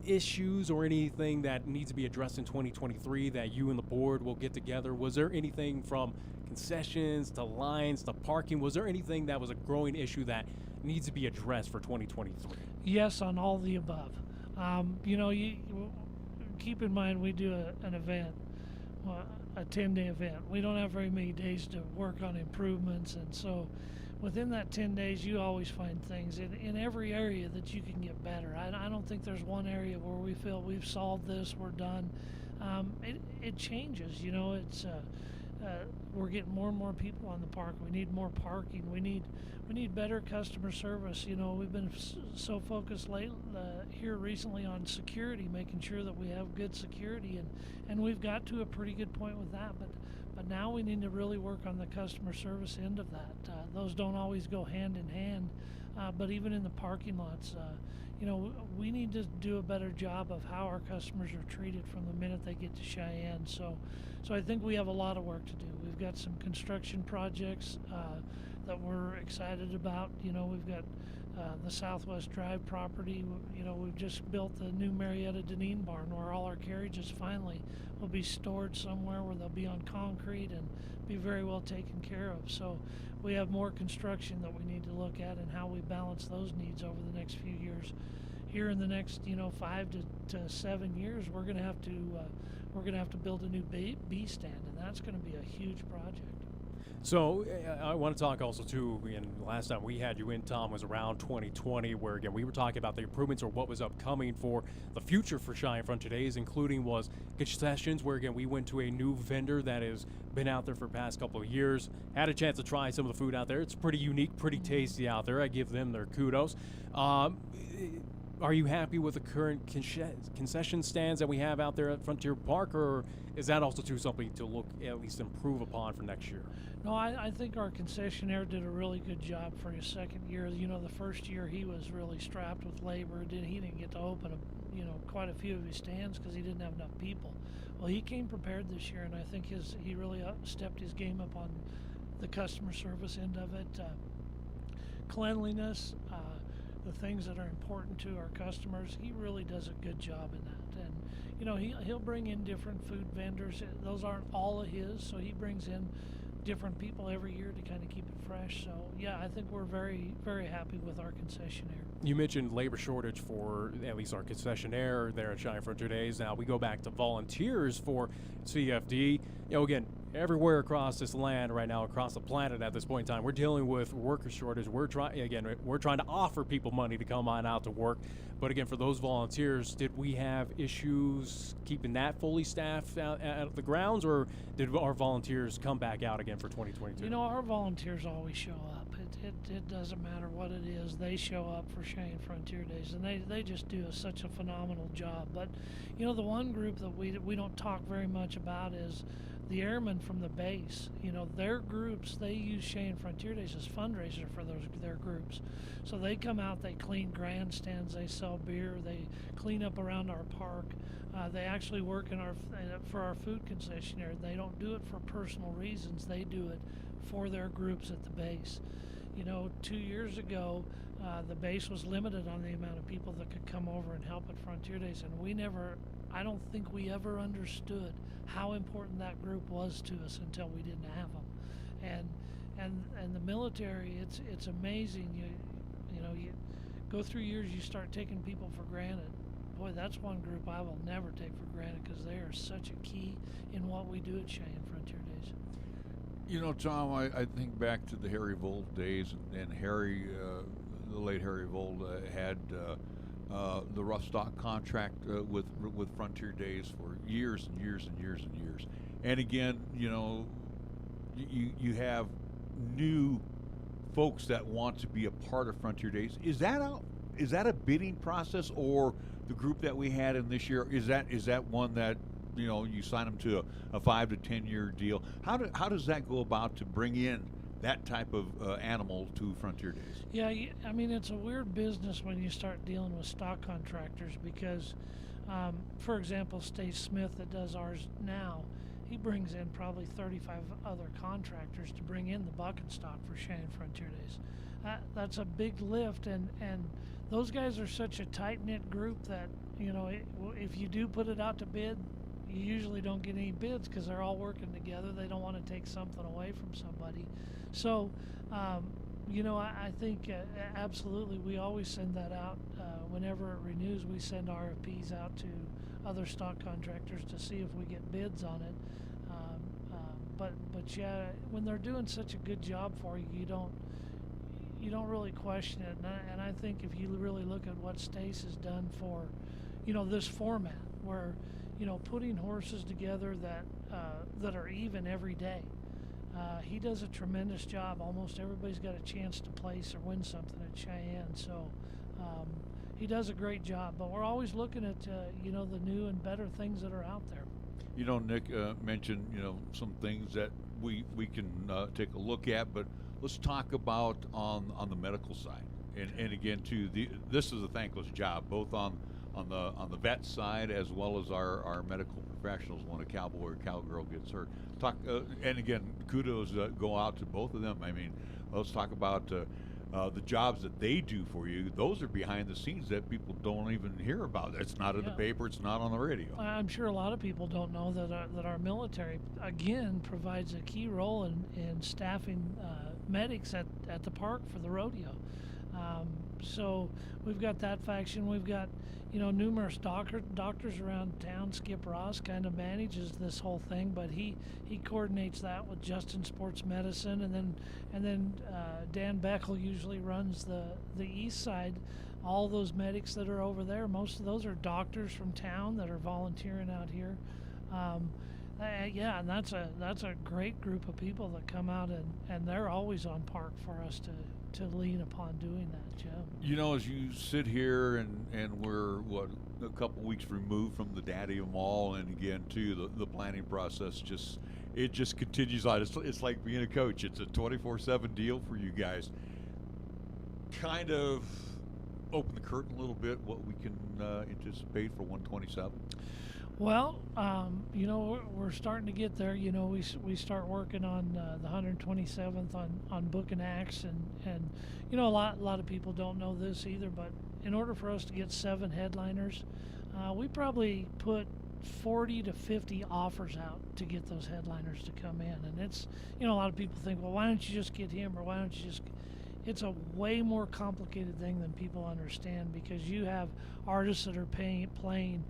issues or anything that needs to be addressed in 2023 that you and the board will get together? Was there anything from concessions to lines to parking? Was there anything that was a growing issue that needs to be addressed for 2023? Yes, on all the above. You know, you keep in mind we do an event, a 10-day event. We don't have very many days to work on improvements, and so within that 10 days, you always find things in every area that you can get better. I don't think there's one area where we feel we've solved this, we're done. It changes, you know. It's we're getting more and more people on the park. We need more parking. We need better customer service. You know, we've been so focused here recently on security, making sure that we have good security, and we've got to a pretty good point with that. But now we need to really work on the customer service end of that. Those don't always go hand in hand, but even in the parking lots, we need to do a better job of how our customers are treated from the minute they get to Cheyenne. So I think we have a lot of work to do. We've got some construction projects that we're excited about. We've got the Southwest Drive property. We've just built the new Marietta Deneen barn where all our carriages finally will be stored somewhere where they'll be on concrete and be very well taken care of. So we have more construction that we need to look at and how we balance those needs over the next few years. Here in the next 5 to 7 years, we're going to have to build a new bee stand, and that's going to be a huge project. So I want to talk also too, and last time we had you in, Tom, was around 2020, where again we were talking about the improvements or what was upcoming for the future for Cheyenne Frontier Days, including was concessions, where again we went to a new vendor that has been out there for the past couple of years, had a chance to try some of the food out there. It's pretty unique, pretty tasty out there. I give them their kudos. Are you happy with the current concession stands that we have out there at Frontier Park, or is that also too something to look at least improve upon for next year? No, I think our concessionaire did a really good job for his second year. The first year he was really strapped with labor. He didn't get to open quite a few of his stands because he didn't have enough people. Well, he came prepared this year, and I think he really stepped his game up on the customer service end of it, cleanliness. The things that are important to our customers, he really does a good job in that. And he'll bring in different food vendors. Those aren't all of his, so he brings in different people every year to kind of keep it fresh. So yeah, I think we're very, very happy with our concessionaire. You mentioned labor shortage for at least our concessionaire there at Cheyenne Frontier Days. Now we go back to volunteers for CFD. Again, everywhere across this land right now, across the planet at this point in time, we're dealing with worker shortage. We're trying to offer people money to come on out to work. But again, for those volunteers, did we have issues keeping that fully staffed out at the grounds, or did our volunteers come back out again for 2022? Our volunteers always show up. It doesn't matter what it is. They show up for Cheyenne Frontier Days, and they just do such a phenomenal job. But, the one group that we don't talk very much about is the airmen from the base. Their groups, they use Cheyenne Frontier Days as fundraiser for their groups. So they come out, they clean grandstands, they sell beer, they clean up around our park. They actually work for our food concessionaire. They don't do it for personal reasons. They do it for their groups at the base. 2 years ago, the base was limited on the amount of people that could come over and help at Frontier Days, and I don't think we ever understood how important that group was to us until we didn't have them. And the military, it's amazing. You go through years, you start taking people for granted. Boy, that's one group I will never take for granted because they are such a key in what we do at Cheyenne Frontier Days. Tom, I think back to the Harry Vold days, and Harry, the late Harry Vold, had the rough stock contract with Frontier Days for years and years and years and years. And again, you have new folks that want to be a part of Frontier Days. Is that a bidding process, or the group that we had in this year, is that one that you sign them to a 5 to 10 year deal? How does that go about to bring in that type of animal to Frontier Days? Yeah, I mean, it's a weird business when you start dealing with stock contractors because, for example, Steve Smith that does ours now, he brings in probably 35 other contractors to bring in the bucket stock for Cheyenne Frontier Days. That's a big lift, and those guys are such a tight-knit group that, if you do put it out to bid, you usually don't get any bids because they're all working together. They don't want to take something away from somebody. So, I think absolutely we always send that out. Whenever it renews, we send RFPs out to other stock contractors to see if we get bids on it. But yeah, when they're doing such a good job for you, you don't really question it. And I think if you really look at what Stace has done for, this format where, putting horses together that are even every day. He does a tremendous job. Almost everybody's got a chance to place or win something at Cheyenne. So he does a great job. But we're always looking at, the new and better things that are out there. Nick mentioned, some things that we can take a look at, but let's talk about on the medical side, and again too. This is a thankless job, both on the vet side as well as our medical professionals when a cowboy or cowgirl gets hurt. And again, kudos go out to both of them. I mean, let's talk about the jobs that they do for you. Those are behind the scenes that people don't even hear about. It's not in the paper. It's not on the radio. I'm sure a lot of people don't know that our military, again, provides a key role in staffing medics at the park for the rodeo. So we've got that faction. We've got, numerous doctors around town. Skip Ross kind of manages this whole thing, but he coordinates that with Justin Sports Medicine, and then Dan Beckel usually runs the east side. All those medics that are over there, most of those are doctors from town that are volunteering out here. And that's a great group of people that come out, and they're always on park for us to lean upon doing that, Joe. As you sit here and we're a couple weeks removed from the daddy of them all, and again too the planning process just continues on. It's like being a coach. It's a 24/7 deal for you guys. Kind of open the curtain a little bit, what we can anticipate for 127. Well, we're starting to get there. We start working on the 127th on booking acts, and a lot of people don't know this either, but in order for us to get 7 headliners, we probably put 40 to 50 offers out to get those headliners to come in. And it's, a lot of people think, well, why don't you just get him, or why don't you just... It's a way more complicated thing than people understand, because you have artists that are playing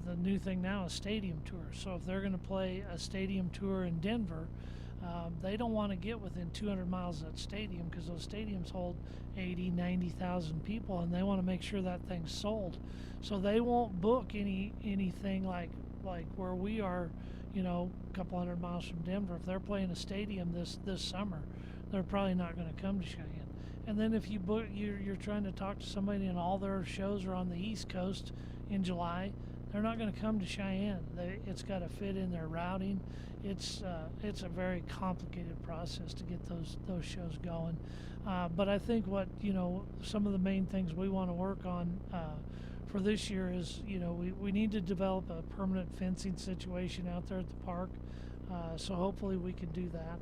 the new thing now is stadium tours. So if they're going to play a stadium tour in Denver, they don't want to get within 200 miles of that stadium, because those stadiums hold 80, 90,000 people, and they want to make sure that thing's sold. So they won't book anything like where we are, a couple hundred miles from Denver. If they're playing a stadium this summer, they're probably not going to come to Cheyenne. And then if you book, you're trying to talk to somebody and all their shows are on the East Coast in July, they're not going to come to Cheyenne. It's got to fit in their routing. It's a very complicated process to get those shows going. But I think what some of the main things we want to work on for this year is we need to develop a permanent fencing situation out there at the park. So hopefully we can do that.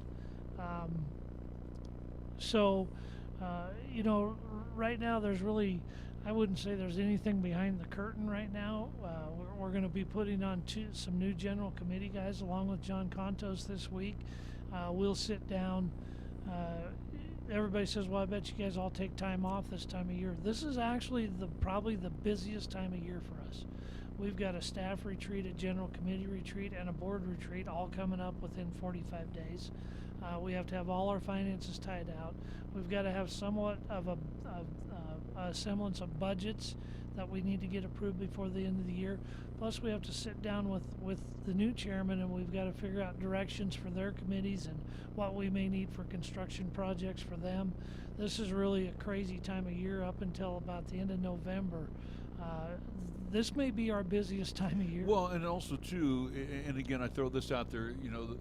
Right now there's really, I wouldn't say there's anything behind the curtain right now. We're going to be putting on some new general committee guys along with John Contos this week. We'll sit down. Everybody says, well, I bet you guys all take time off this time of year. This is actually probably the busiest time of year for us. We've got a staff retreat, a general committee retreat, and a board retreat all coming up within 45 days. We have to have all our finances tied out. We've got to have somewhat of a semblance of budgets that we need to get approved before the end of the year. Plus, we have to sit down with the new chairman, and we've got to figure out directions for their committees and what we may need for construction projects for them. This is really a crazy time of year up until about the end of November. This may be our busiest time of year. Well, and also too, and again, I throw this out there.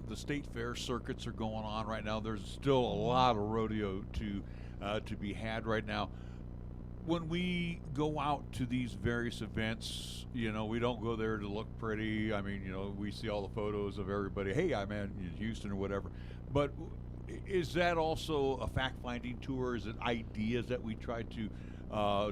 The state fair circuits are going on right now. There's still a lot of rodeo to be had right now. When we go out to these various events, we don't go there to look pretty. I mean, we see all the photos of everybody. Hey, I'm in Houston or whatever. But is that also a fact-finding tour? Is it ideas that we try to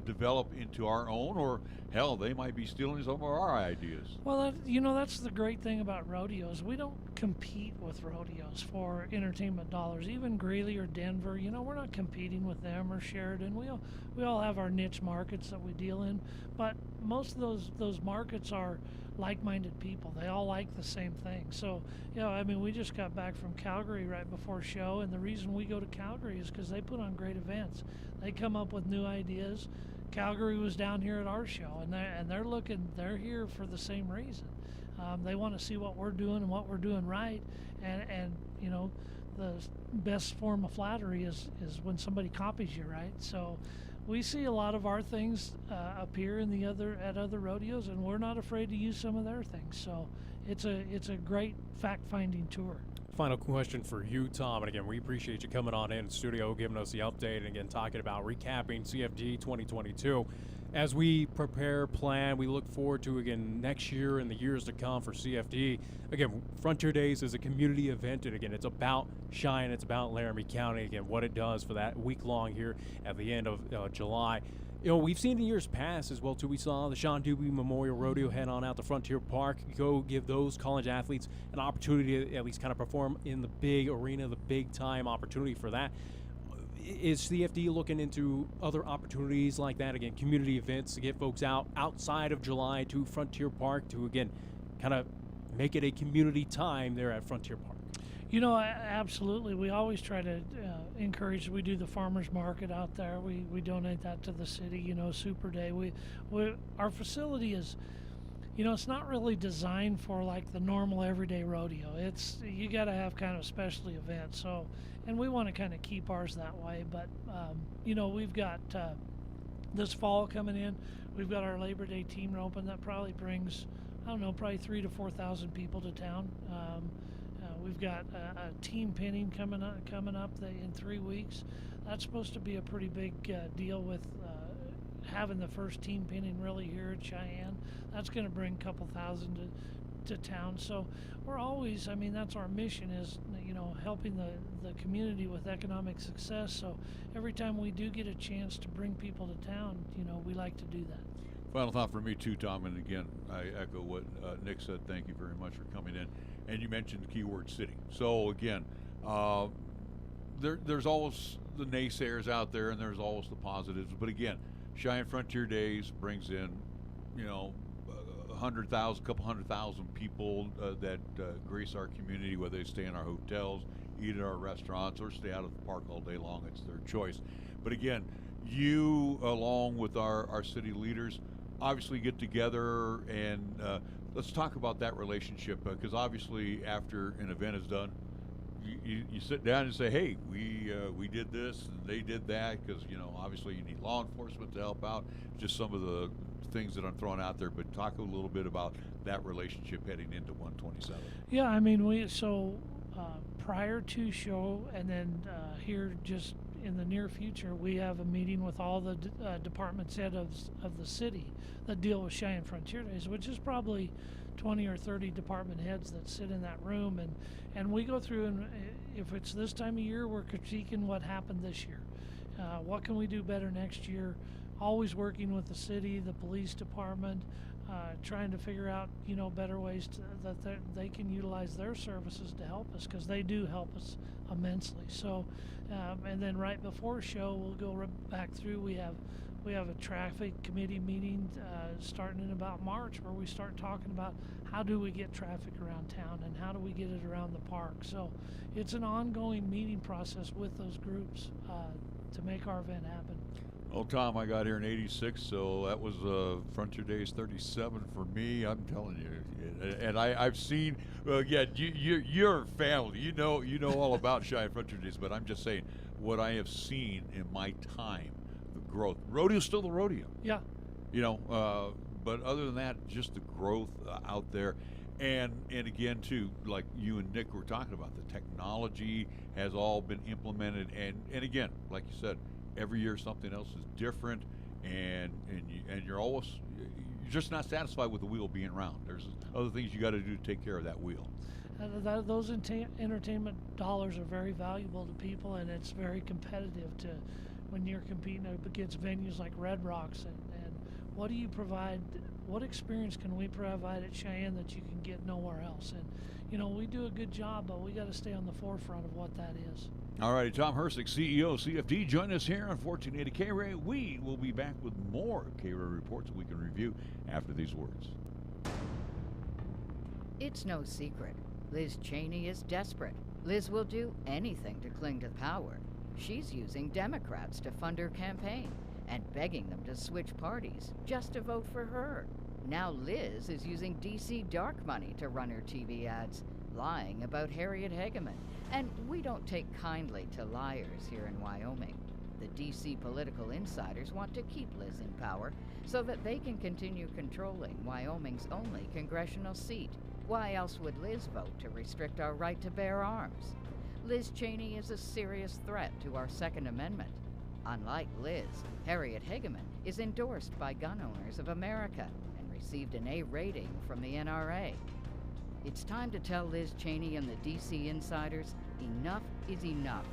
develop into our own, or hell, they might be stealing some of our ideas? Well, that's the great thing about rodeos. We don't compete with rodeos for entertainment dollars. Even Greeley or Denver, we're not competing with them, or Sheridan. We all have our niche markets that we deal in, but most of those markets are like-minded people. They all like the same thing. So, we just got back from Calgary right before show, and the reason we go to Calgary is because they put on great events. They come up with new ideas. Calgary was down here at our show, and they're here for the same reason. They want to see what we're doing and what we're doing right, and the best form of flattery is when somebody copies you, right? So we see a lot of our things appear at other rodeos, and we're not afraid to use some of their things. So it's a great fact-finding tour. Final question for you, Tom. And again, we appreciate you coming on in studio, giving us the update, and again, talking about recapping CFD 2022. As we prepare, plan, we look forward to, again, next year and the years to come for CFD. Again, Frontier Days is a community event, and again, it's about Cheyenne, it's about Laramie County, again, what it does for that week long here at the end of July. You know, we've seen in years past as well, too. We saw the Sean Dewey Memorial Rodeo head on out to Frontier Park, go give those college athletes an opportunity to at least kind of perform in the big arena, the big time opportunity for that. Is CFD looking into other opportunities like that, again, community events to get folks out outside of July to Frontier Park to, again, kind of make it a community time there at Frontier Park? You know, absolutely. We always try to encourage. We do the farmers market out there. We donate that to the city. You know, Super Day. Our facility is, you know, it's not really designed for like the normal everyday rodeo. You got to have kind of specialty events. So, and we want to kind of keep ours that way. But you know, we've got this fall coming in. We've got our Labor Day team roping that probably brings, I don't know, probably 3,000 to 4,000 people to town. We've got a team pinning coming up in 3 weeks. That's supposed to be a pretty big deal with having the first team pinning really here at Cheyenne. That's going to bring a couple thousand to town. So we're always, I mean, that's our mission is, you know, helping the community with economic success. So every time we do get a chance to bring people to town, you know, we like to do that. Final thought for me too, Tom, and again, I echo what Nick said. Thank you very much for coming in. And you mentioned the keyword city. So again, there's always the naysayers out there, and there's always the positives. But again, Cheyenne Frontier Days brings in, you know, 100,000, couple 100,000 people that grace our community, whether they stay in our hotels, eat at our restaurants, or stay out of the park all day long. It's their choice. But again, you, along with our city leaders, obviously get together and let's talk about that relationship, because obviously after an event is done, you sit down and say, hey, we did this and they did that, because, you know, obviously you need law enforcement to help out. Just some of the things that I'm throwing out there, but talk a little bit about that relationship heading into 127. Yeah, I mean, prior to show, and then here just in the near future, we have a meeting with all the departments head of the city that deal with Cheyenne Frontier Days, which is probably 20 or 30 department heads that sit in that room, and we go through, and if it's this time of year, we're critiquing what happened this year. What can we do better next year? Always working with the city, the police department, trying to figure out, you know, better ways that they can utilize their services to help us, because they do help us immensely. So, and then right before show, we'll go back through. We have a traffic committee meeting starting in about March, where we start talking about how do we get traffic around town and how do we get it around the park. So it's an ongoing meeting process with those groups to make our event happen. Oh, Tom, I got here in '86, so that was Frontier Days 37 for me. I'm telling you, and I've seen. Yeah, you're family. You know all about Cheyenne Frontier Days, but I'm just saying what I have seen in my time, the growth. Rodeo's still the rodeo. Yeah. You know, but other than that, just the growth out there, and again too, like you and Nick were talking about, the technology has all been implemented, and again, like you said, every year something else is different, and you're just not satisfied with the wheel being round. There's other things you got to do to take care of that wheel. Those entertainment dollars are very valuable to people, and it's very competitive when you're competing against venues like Red Rocks. And what do you provide? What experience can we provide at Cheyenne that you can get nowhere else? And you know, we do a good job, but we got to stay on the forefront of what that is. All righty, Tom Hirsig, CEO CFD, join us here on 1480 KRAE. We will be back with more KRAE reports that we can review after these words. It's no secret. Liz Cheney is desperate. Liz will do anything to cling to power. She's using Democrats to fund her campaign and begging them to switch parties just to vote for her. Now Liz is using D.C. dark money to run her TV ads, lying about Harriet Hageman. And we don't take kindly to liars here in Wyoming. The D.C. political insiders want to keep Liz in power so that they can continue controlling Wyoming's only congressional seat, Why else would Liz vote to restrict our right to bear arms? Liz Cheney is a serious threat to our Second Amendment. Unlike Liz, Harriet Hageman is endorsed by Gun Owners of America and received an A rating from the NRA. It's time to tell Liz Cheney and the D.C. insiders, enough is enough.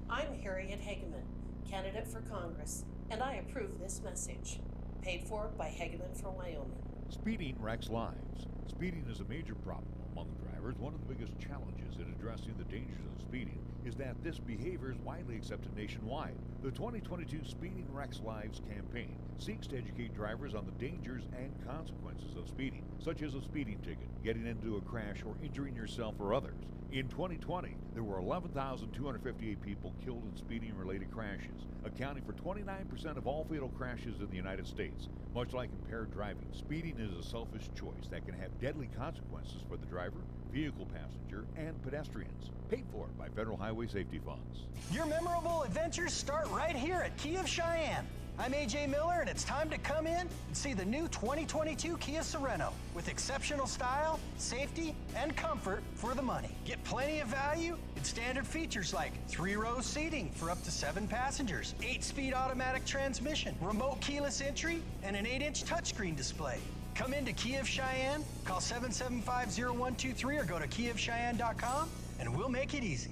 I'm Harriet Hageman, candidate for Congress, and I approve this message. Paid for by Hageman for Wyoming. Speeding wrecks lives. Speeding is a major problem among drivers. One of the biggest challenges in addressing the dangers of speeding is that this behavior is widely accepted nationwide. The 2022 Speeding Wrecks Lives campaign seeks to educate drivers on the dangers and consequences of speeding, such as a speeding ticket, getting into a crash, or injuring yourself or others. In 2020, there were 11,258 people killed in speeding-related crashes, accounting for 29% of all fatal crashes in the United States. Much like impaired driving, speeding is a selfish choice that can have deadly consequences for the driver, vehicle passenger, and pedestrians. Paid for by federal highway safety funds. Your memorable adventures start right here at Kia of Cheyenne. I'm AJ Miller, and it's time to come in and see the new 2022 Kia Sorento with exceptional style, safety, and comfort for the money. Get plenty of value and standard features like 3-row seating for up to 7 passengers, 8-speed automatic transmission, remote keyless entry, and an 8-inch touchscreen display. Come into Kia of Cheyenne, call 775-0123 or go to kiaofcheyenne.com, and we'll make it easy.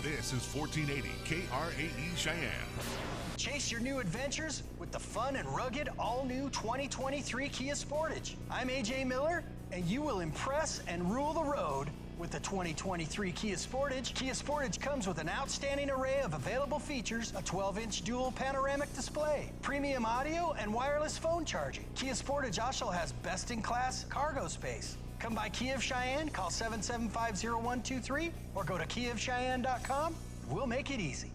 This is 1480 KRAE Cheyenne. Chase your new adventures with the fun and rugged all-new 2023 Kia Sportage. I'm AJ Miller, and you will impress and rule the road with the 2023 Kia Sportage. Kia Sportage comes with an outstanding array of available features, a 12-inch dual panoramic display, premium audio, and wireless phone charging. Kia Sportage also has best-in-class cargo space. Come by Kia of Cheyenne, call 775-0123, or go to kiaofcheyenne.com. We'll make it easy.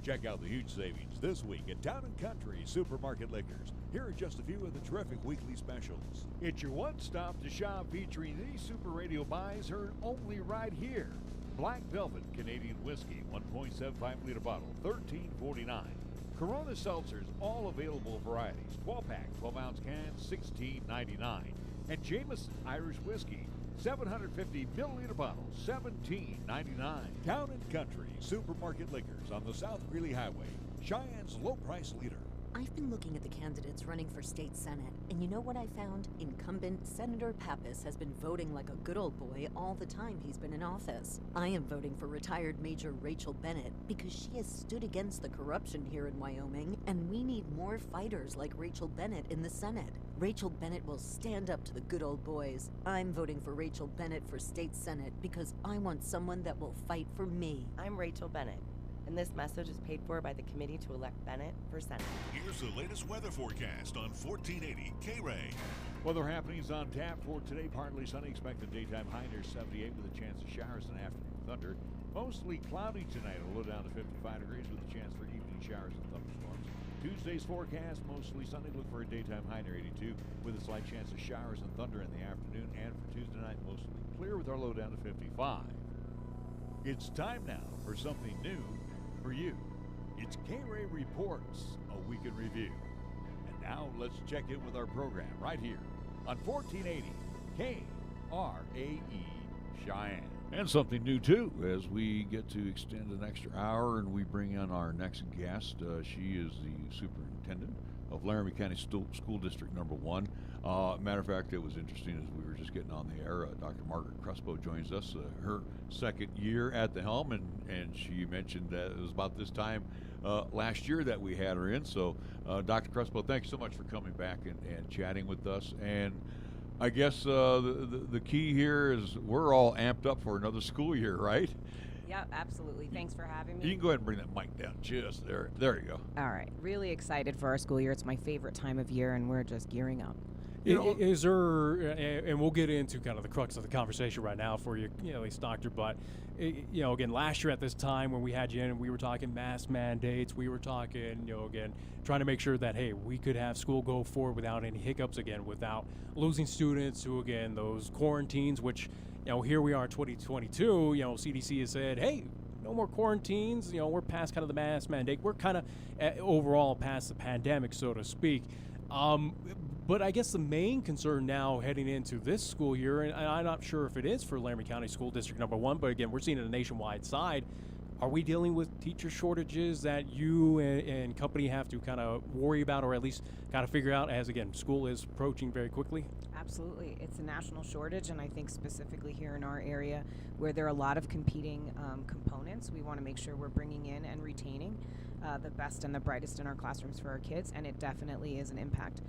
Check out the huge savings this week at Town & Country Supermarket Liquors. Here are just a few of the terrific weekly specials. It's your one-stop to shop featuring these Super Radio buys heard only right here. Black Velvet Canadian Whiskey, 1.75-liter bottle, $13.49. Corona Seltzers, all available varieties, 12-pack, 12-ounce cans, $16.99. And Jameson Irish Whiskey, 750 milliliter bottle, $17.99. Town & Country Supermarket Liquors on the South Greeley Highway, Cheyenne's low price leader. I've been looking at the candidates running for state senate, and you know what I found? Incumbent Senator Pappas has been voting like a good old boy all the time he's been in office. I am voting for retired Major Rachel Bennett because she has stood against the corruption here in Wyoming, and we need more fighters like Rachel Bennett in the Senate. Rachel Bennett will stand up to the good old boys. I'm voting for Rachel Bennett for state senate because I want someone that will fight for me. I'm Rachel Bennett, and this message is paid for by the committee to elect Bennett for Senate. Here's the latest weather forecast on 1480 KRAE. Weather happenings on tap for today. Partly sunny, expected daytime high near 78 with a chance of showers and afternoon thunder. Mostly cloudy tonight, a low down to 55 degrees with a chance for evening showers and thunderstorms. Tuesday's forecast, mostly sunny, look for a daytime high near 82 with a slight chance of showers and thunder in the afternoon. And for Tuesday night, mostly clear with our low down to 55. It's time now for something new for you. It's KRAE Reports, a week in review. And now let's check in with our program right here on 1480 KRAE Cheyenne. And something new, too, as we get to extend an extra hour and we bring in our next guest. She is the superintendent of Laramie County School District number 1. Matter of fact, it was interesting as we were just getting on the air. Dr. Margaret Crespo joins us, her second year at the helm, and she mentioned that it was about this time last year that we had her in. So, Dr. Crespo, thanks so much for coming back and chatting with us. And I guess the key here is we're all amped up for another school year, right? Yeah, absolutely. Thanks for having me. You can go ahead and bring that mic down just there. There you go. All right. Really excited for our school year. It's my favorite time of year, and we're just gearing up. Is there, and we'll get into kind of the crux of the conversation right now for you, at least, Doctor, but, again, last year at this time when we had you in, we were talking mask mandates. We were talking, again, trying to make sure that, hey, we could have school go forward without any hiccups again, without losing students to, again, those quarantines, which, here we are in 2022, CDC has said, hey, no more quarantines. We're past kind of the mask mandate. We're kind of overall past the pandemic, so to speak. But I guess the main concern now heading into this school year, and I'm not sure if it is for Laramie County School District number 1, but again, we're seeing it a nationwide side. Are we dealing with teacher shortages that you and company have to kind of worry about, or at least kind of figure out as, again, school is approaching very quickly? Absolutely. It's a national shortage, and I think specifically here in our area where there are a lot of competing components, we want to make sure we're bringing in and retaining the best and the brightest in our classrooms for our kids, and it definitely is an impact.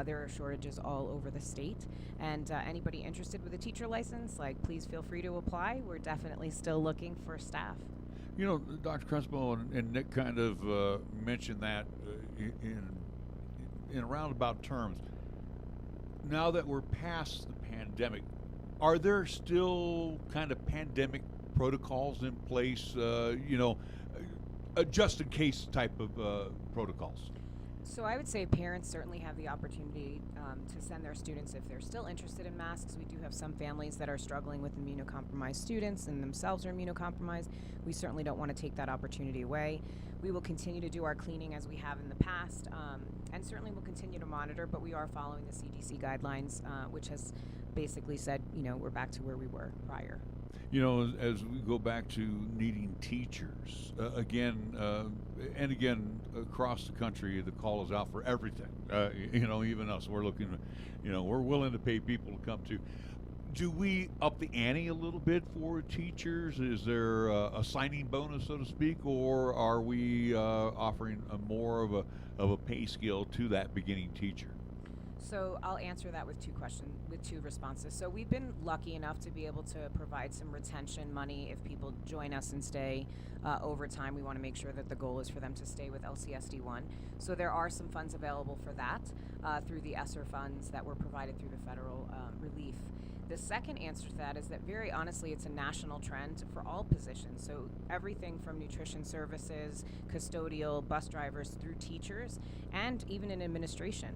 There are shortages all over the state, and anybody interested with a teacher license, please feel free to apply. We're definitely still looking for staff. You know, Dr. Crespo and Nick kind of mentioned that in roundabout terms. Now that we're past the pandemic, are there still kind of pandemic protocols in place, just in case type of protocols? So I would say parents certainly have the opportunity to send their students if they're still interested in masks. We do have some families that are struggling with immunocompromised students and themselves are immunocompromised. We certainly don't want to take that opportunity away. We will continue to do our cleaning as we have in the past, and certainly we'll continue to monitor, but we are following the CDC guidelines, which has basically said, we're back to where we were prior. You know, as we go back to needing teachers, again across the country, the call is out for everything. Even us, we're looking, we're willing to pay people to come to. Do we up the ante a little bit for teachers? Is there a signing bonus, so to speak, or are we offering more of a pay scale to that beginning teacher? So I'll answer that with two responses. So we've been lucky enough to be able to provide some retention money if people join us and stay over time. We want to make sure that the goal is for them to stay with LCSD 1. So there are some funds available for that through the ESSER funds that were provided through the federal relief. The second answer to that is that very honestly, it's a national trend for all positions. So everything from nutrition services, custodial, bus drivers, through teachers, and even in administration.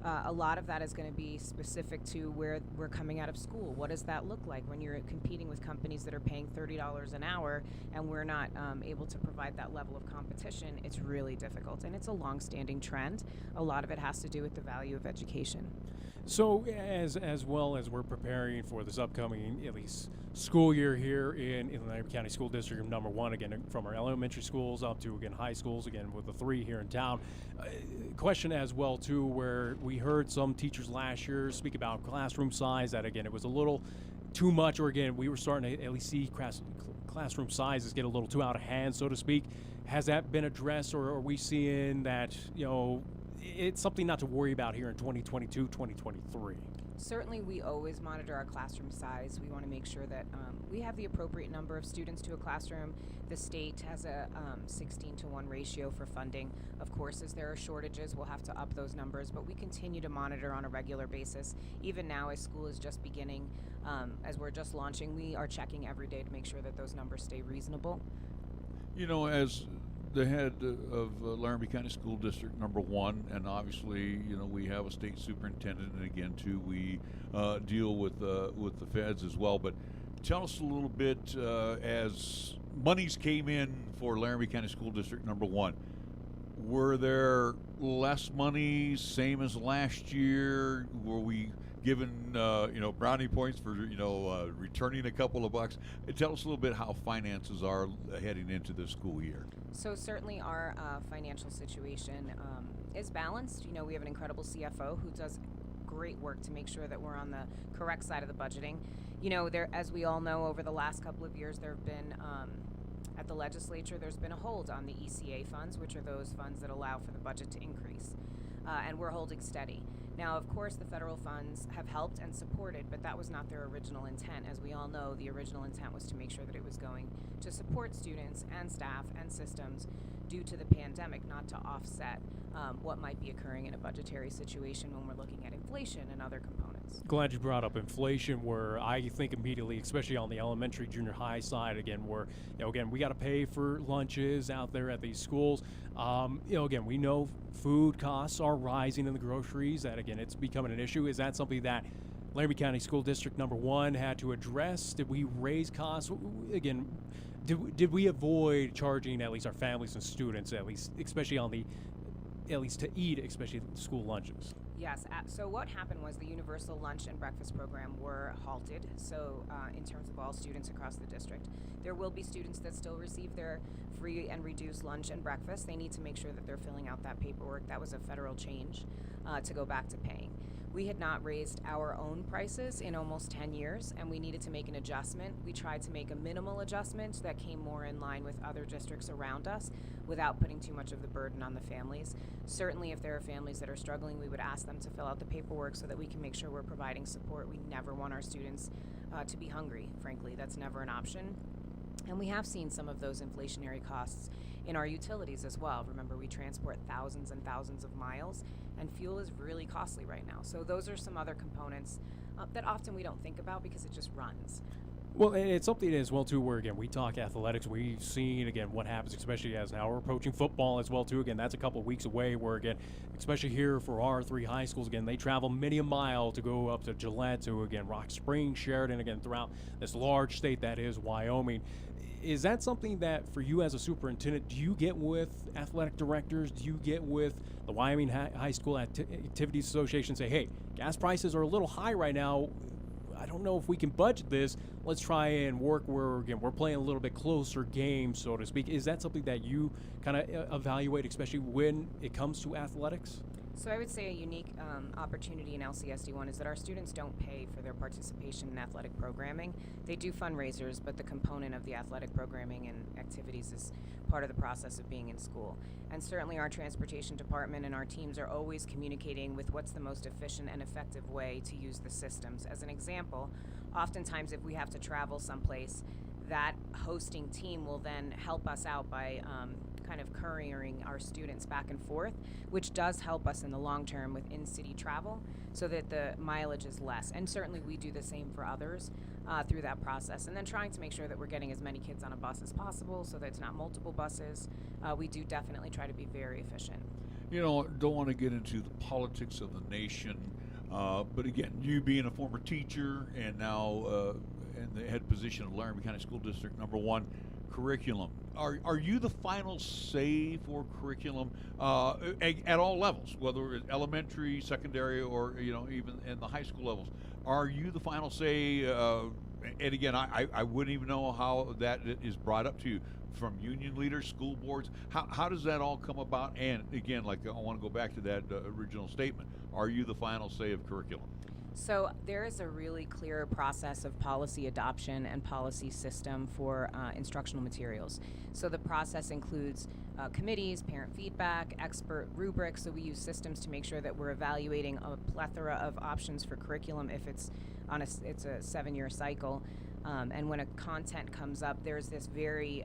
A lot of that is going to be specific to where we're coming out of school. What does that look like when you're competing with companies that are paying $30 an hour and we're not able to provide that level of competition? It's really difficult, and it's a long-standing trend. A lot of it has to do with the value of education. So as well as we're preparing for this upcoming, at least, school year here in Laramie County School District number 1, again, from our elementary schools up to, again, high schools, again, with the 3 here in town. Question as well, too, where we heard some teachers last year speak about classroom size, that, again, it was a little too much, or, again, we were starting to at least see classroom sizes get a little too out of hand, so to speak. Has that been addressed, or are we seeing that, it's something not to worry about here in 2022, 2023? Certainly, we always monitor our classroom size. We want to make sure that we have the appropriate number of students to a classroom. The state has a 16-to-1 ratio for funding. Of course, as there are shortages, we'll have to up those numbers, but we continue to monitor on a regular basis. Even now, as school is just beginning, as we're just launching, we are checking every day to make sure that those numbers stay reasonable. As the head of Laramie County School District number 1, and obviously, we have a state superintendent, and again, too, we deal with the feds as well. But tell us a little bit, as monies came in for Laramie County School District number 1, were there less money, same as last year? Were we given brownie points for returning a couple of bucks? Tell us a little bit how finances are heading into this school year. So certainly our financial situation is balanced. We have an incredible CFO who does great work to make sure that we're on the correct side of the budgeting. As we all know, over the last couple of years, there have been at the legislature, there's been a hold on the ECA funds, which are those funds that allow for the budget to increase, and we're holding steady. Now, of course, the federal funds have helped and supported, but that was not their original intent. As we all know, the original intent was to make sure that it was going to support students and staff and systems due to the pandemic, not to offset what might be occurring in a budgetary situation when we're looking at inflation and other components. Glad you brought up inflation, where I think immediately, especially on the elementary, junior high side, again, where, again, we got to pay for lunches out there at these schools. Again, we know food costs are rising in the groceries. That, again, it's becoming an issue. Is that something that Laramie County School District number 1 had to address? Did we raise costs? Again, did we avoid charging at least our families and students, at least, especially to eat, especially school lunches? Yes. So what happened was the universal lunch and breakfast program were halted. So in terms of all students across the district, there will be students that still receive their free and reduced lunch and breakfast. They need to make sure that they're filling out that paperwork. That was a federal change to go back to paying. We had not raised our own prices in almost 10 years, and we needed to make an adjustment. We tried to make a minimal adjustment that came more in line with other districts around us without putting too much of the burden on the families. Certainly, if there are families that are struggling, we would ask them to fill out the paperwork so that we can make sure we're providing support. We never want our students to be hungry, frankly. That's never an option. And we have seen some of those inflationary costs in our utilities as well. Remember, we transport thousands and thousands of miles, and fuel is really costly right now. So those are some other components that often we don't think about because it just runs. Well, and it's something as well, too, where, again, we talk athletics. We've seen, again, what happens, especially as now we're approaching football as well, too. Again, that's a couple of weeks away where, again, especially here for our 3 high schools, again, they travel many a mile to go up to Gillette, to, again, Rock Springs, Sheridan, again, throughout this large state that is Wyoming. Is that something that, for you as a superintendent, do you get with athletic directors? Do you get with the Wyoming High School Activities Association and say, hey, gas prices are a little high right now. I don't know if we can budget this. Let's try and work where, again, we're playing a little bit closer game, so to speak. Is that something that you kind of evaluate, especially when it comes to athletics? So I would say a unique opportunity in LCSD 1 is that our students don't pay for their participation in athletic programming. They do fundraisers, but the component of the athletic programming and activities is part of the process of being in school. And certainly our transportation department and our teams are always communicating with what's the most efficient and effective way to use the systems. As an example, oftentimes if we have to travel someplace, that hosting team will then help us out by kind of couriering our students back and forth, which does help us in the long term with in-city travel so that the mileage is less. And certainly we do the same for others through that process. And then trying to make sure that we're getting as many kids on a bus as possible so that it's not multiple buses. We do definitely try to be very efficient. You know, don't want to get into the politics of the nation, but again, you being a former teacher and now in the head position of Laramie County School District #1, curriculum. Are you the final say for curriculum at all levels, whether it's elementary, secondary, or even in the high school levels? Are you the final say? And again, I wouldn't even know how that is brought up to you from union leaders, school boards. How does that all come about? And again, like I want to go back to that original statement. Are you the final say of curriculum? So there is a really clear process of policy adoption and policy system for instructional materials. So the process includes committees, parent feedback, expert rubrics. So we use systems to make sure that we're evaluating a plethora of options for curriculum if it's it's a 7-year cycle. And when a content comes up, there's this very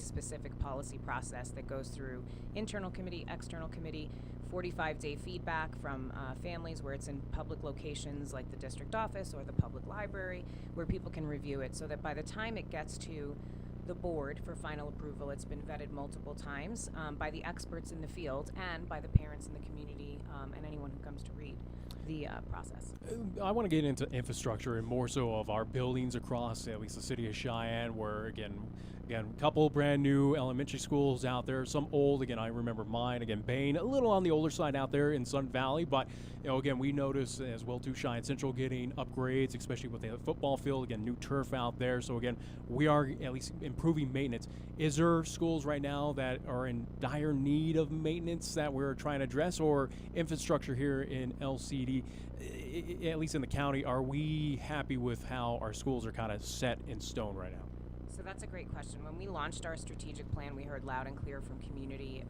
specific policy process that goes through internal committee, external committee, 45-day feedback from families where it's in public locations like the district office or the public library where people can review it so that by the time it gets to the board for final approval, it's been vetted multiple times by the experts in the field and by the parents in the community and anyone who comes to read the process. I want to get into infrastructure and more so of our buildings across at least the city of Cheyenne, where again, a couple brand new elementary schools out there, some old. Again, I remember mine. Again, Bain, a little on the older side out there in Sun Valley, but again, we notice as well too Cheyenne Central getting upgrades, especially with the football field. Again, new turf out there. So again, we are at least improving maintenance. Is there schools right now that are in dire need of maintenance that we're trying to address, or infrastructure here in LCD, at least in the county? Are we happy with how our schools are kind of set in stone right now? So that's a great question. When we launched our strategic plan, we heard loud and clear from community,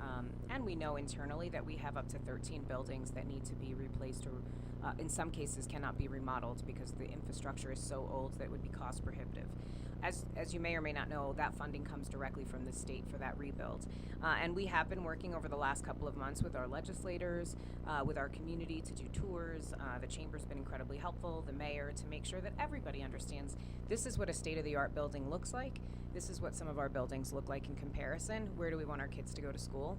and we know internally that we have up to 13 buildings that need to be replaced or in some cases cannot be remodeled because the infrastructure is so old that it would be cost prohibitive. As you may or may not know, that funding comes directly from the state for that rebuild. And we have been working over the last couple of months with our legislators, with our community to do tours. The chamber's been incredibly helpful, the mayor, to make sure that everybody understands this is what a state-of-the-art building looks like. This is what some of our buildings look like in comparison. Where do we want our kids to go to school?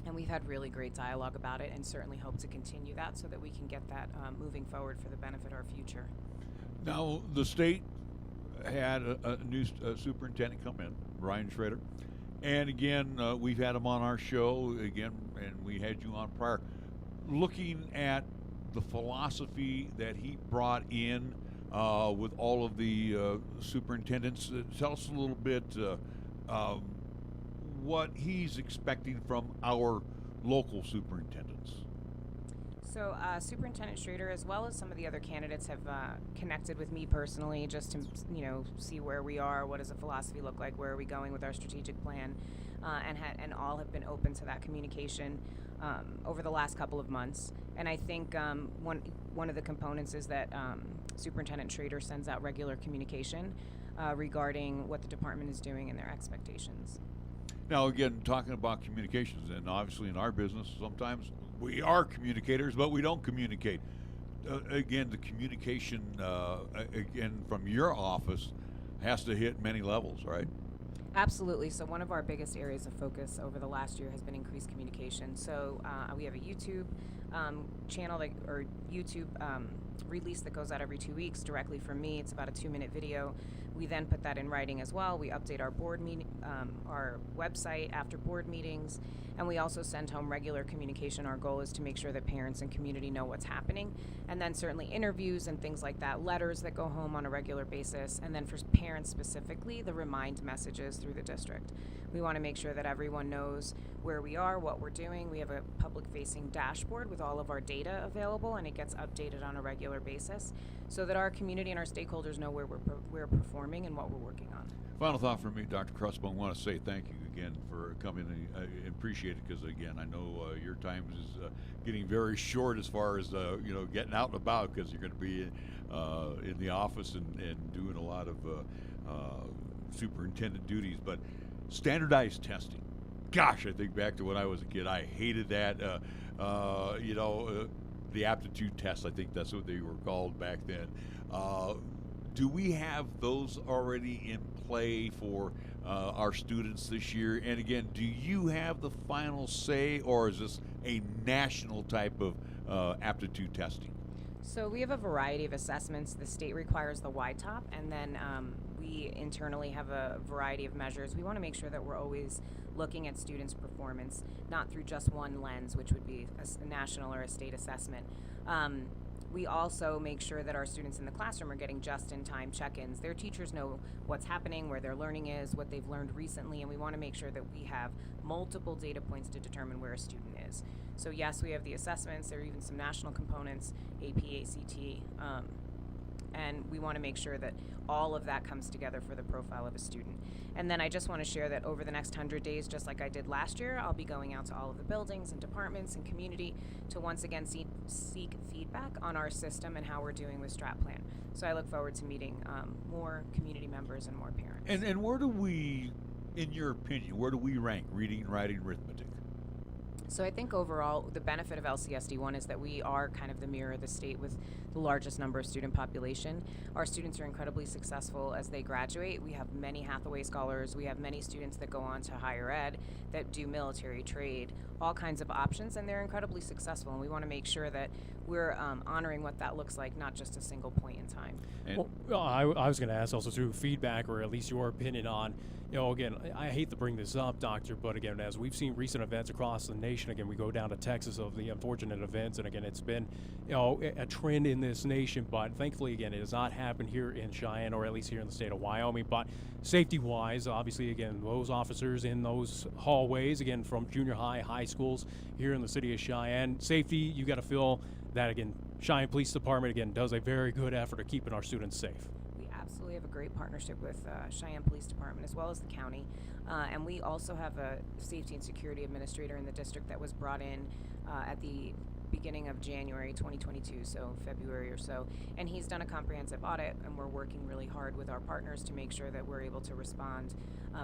And we've had really great dialogue about it and certainly hope to continue that so that we can get that moving forward for the benefit of our future. Now, the state had a new superintendent come in, Ryan Schrader. And again, we've had him on our show again, and we had you on prior. looking at the philosophy that he brought in with all of the superintendents, tell us a little bit what he's expecting from our local superintendents. So Superintendent Schrader, as well as some of the other candidates, have connected with me personally just to, see where we are, what does the philosophy look like, where are we going with our strategic plan, and all have been open to that communication over the last couple of months. And I think one of the components is that Superintendent Schrader sends out regular communication regarding what the department is doing and their expectations. Now, again, talking about communications, and obviously in our business, sometimes we are communicators, but we don't communicate. Again, the communication, again, from your office has to hit many levels, right? Absolutely. So one of our biggest areas of focus over the last year has been increased communication. So we have a YouTube channel or YouTube release that goes out every 2 weeks directly from me. It's about a 2-minute video. We then put that in writing as well. We update our our website after board meetings, and we also send home regular communication. Our goal is to make sure that parents and community know what's happening, and then certainly interviews and things like that, letters that go home on a regular basis, and then for parents specifically, the remind messages through the district. We want to make sure that everyone knows where we are, what we're doing. We have a public-facing dashboard with all of our data available, and it gets updated on a regular basis so that our community and our stakeholders know where we're performing and what we're working on. Final thought from me, Dr. Crespo. I want to say thank you again for coming. I appreciate it because, again, I know your time is getting very short as far as getting out and about, because you're going to be in the office and doing a lot of superintendent duties. But standardized testing, gosh, I think back to when I was a kid. I hated that. The aptitude tests, I think that's what they were called back then. Do we have those already in play for our students this year? And again, do you have the final say, or is this a national type of aptitude testing? So we have a variety of assessments. The state requires the YTOP, and then we internally have a variety of measures. We want to make sure that we're always looking at students' performance, not through just one lens, which would be a national or a state assessment. We also make sure that our students in the classroom are getting just-in-time check-ins. Their teachers know what's happening, where their learning is, what they've learned recently, and we want to make sure that we have multiple data points to determine where a student is. So yes, we have the assessments. There are even some national components, AP, ACT, and we want to make sure that all of that comes together for the profile of a student. And then I just want to share that over the next 100 days, just like I did last year, I'll be going out to all of the buildings and departments and community to once again seek feedback on our system and how we're doing with Strat Plan. So I look forward to meeting more community members and more parents. And where do we, in your opinion, where do we rank reading, writing, arithmetic? So I think overall, the benefit of LCSD 1 is that we are kind of the mirror of the state with the largest number of student population. Our students are incredibly successful as they graduate. We have many Hathaway scholars. We have many students that go on to higher ed that do military, trade, all kinds of options, and they're incredibly successful. And we want to make sure that we're honoring what that looks like, not just a single point in time. Well, I was going to ask also too feedback, or at least your opinion on, again, I hate to bring this up, Doctor, but again, as we've seen recent events across the nation, again, we go down to Texas of the unfortunate events, and again, it's been, a trend in this nation, but thankfully, again, it has not happened here in Cheyenne, or at least here in the state of Wyoming. But safety-wise, obviously, again, those officers in those hallways, again, from junior high schools here in the city of Cheyenne, safety, you got to feel that, again, Cheyenne Police Department, again, does a very good effort of keeping our students safe. We absolutely have a great partnership with Cheyenne Police Department as well as the county. And we also have a safety and security administrator in the district that was brought in at the beginning of January 2022, so February or so. And he's done a comprehensive audit, and we're working really hard with our partners to make sure that we're able to respond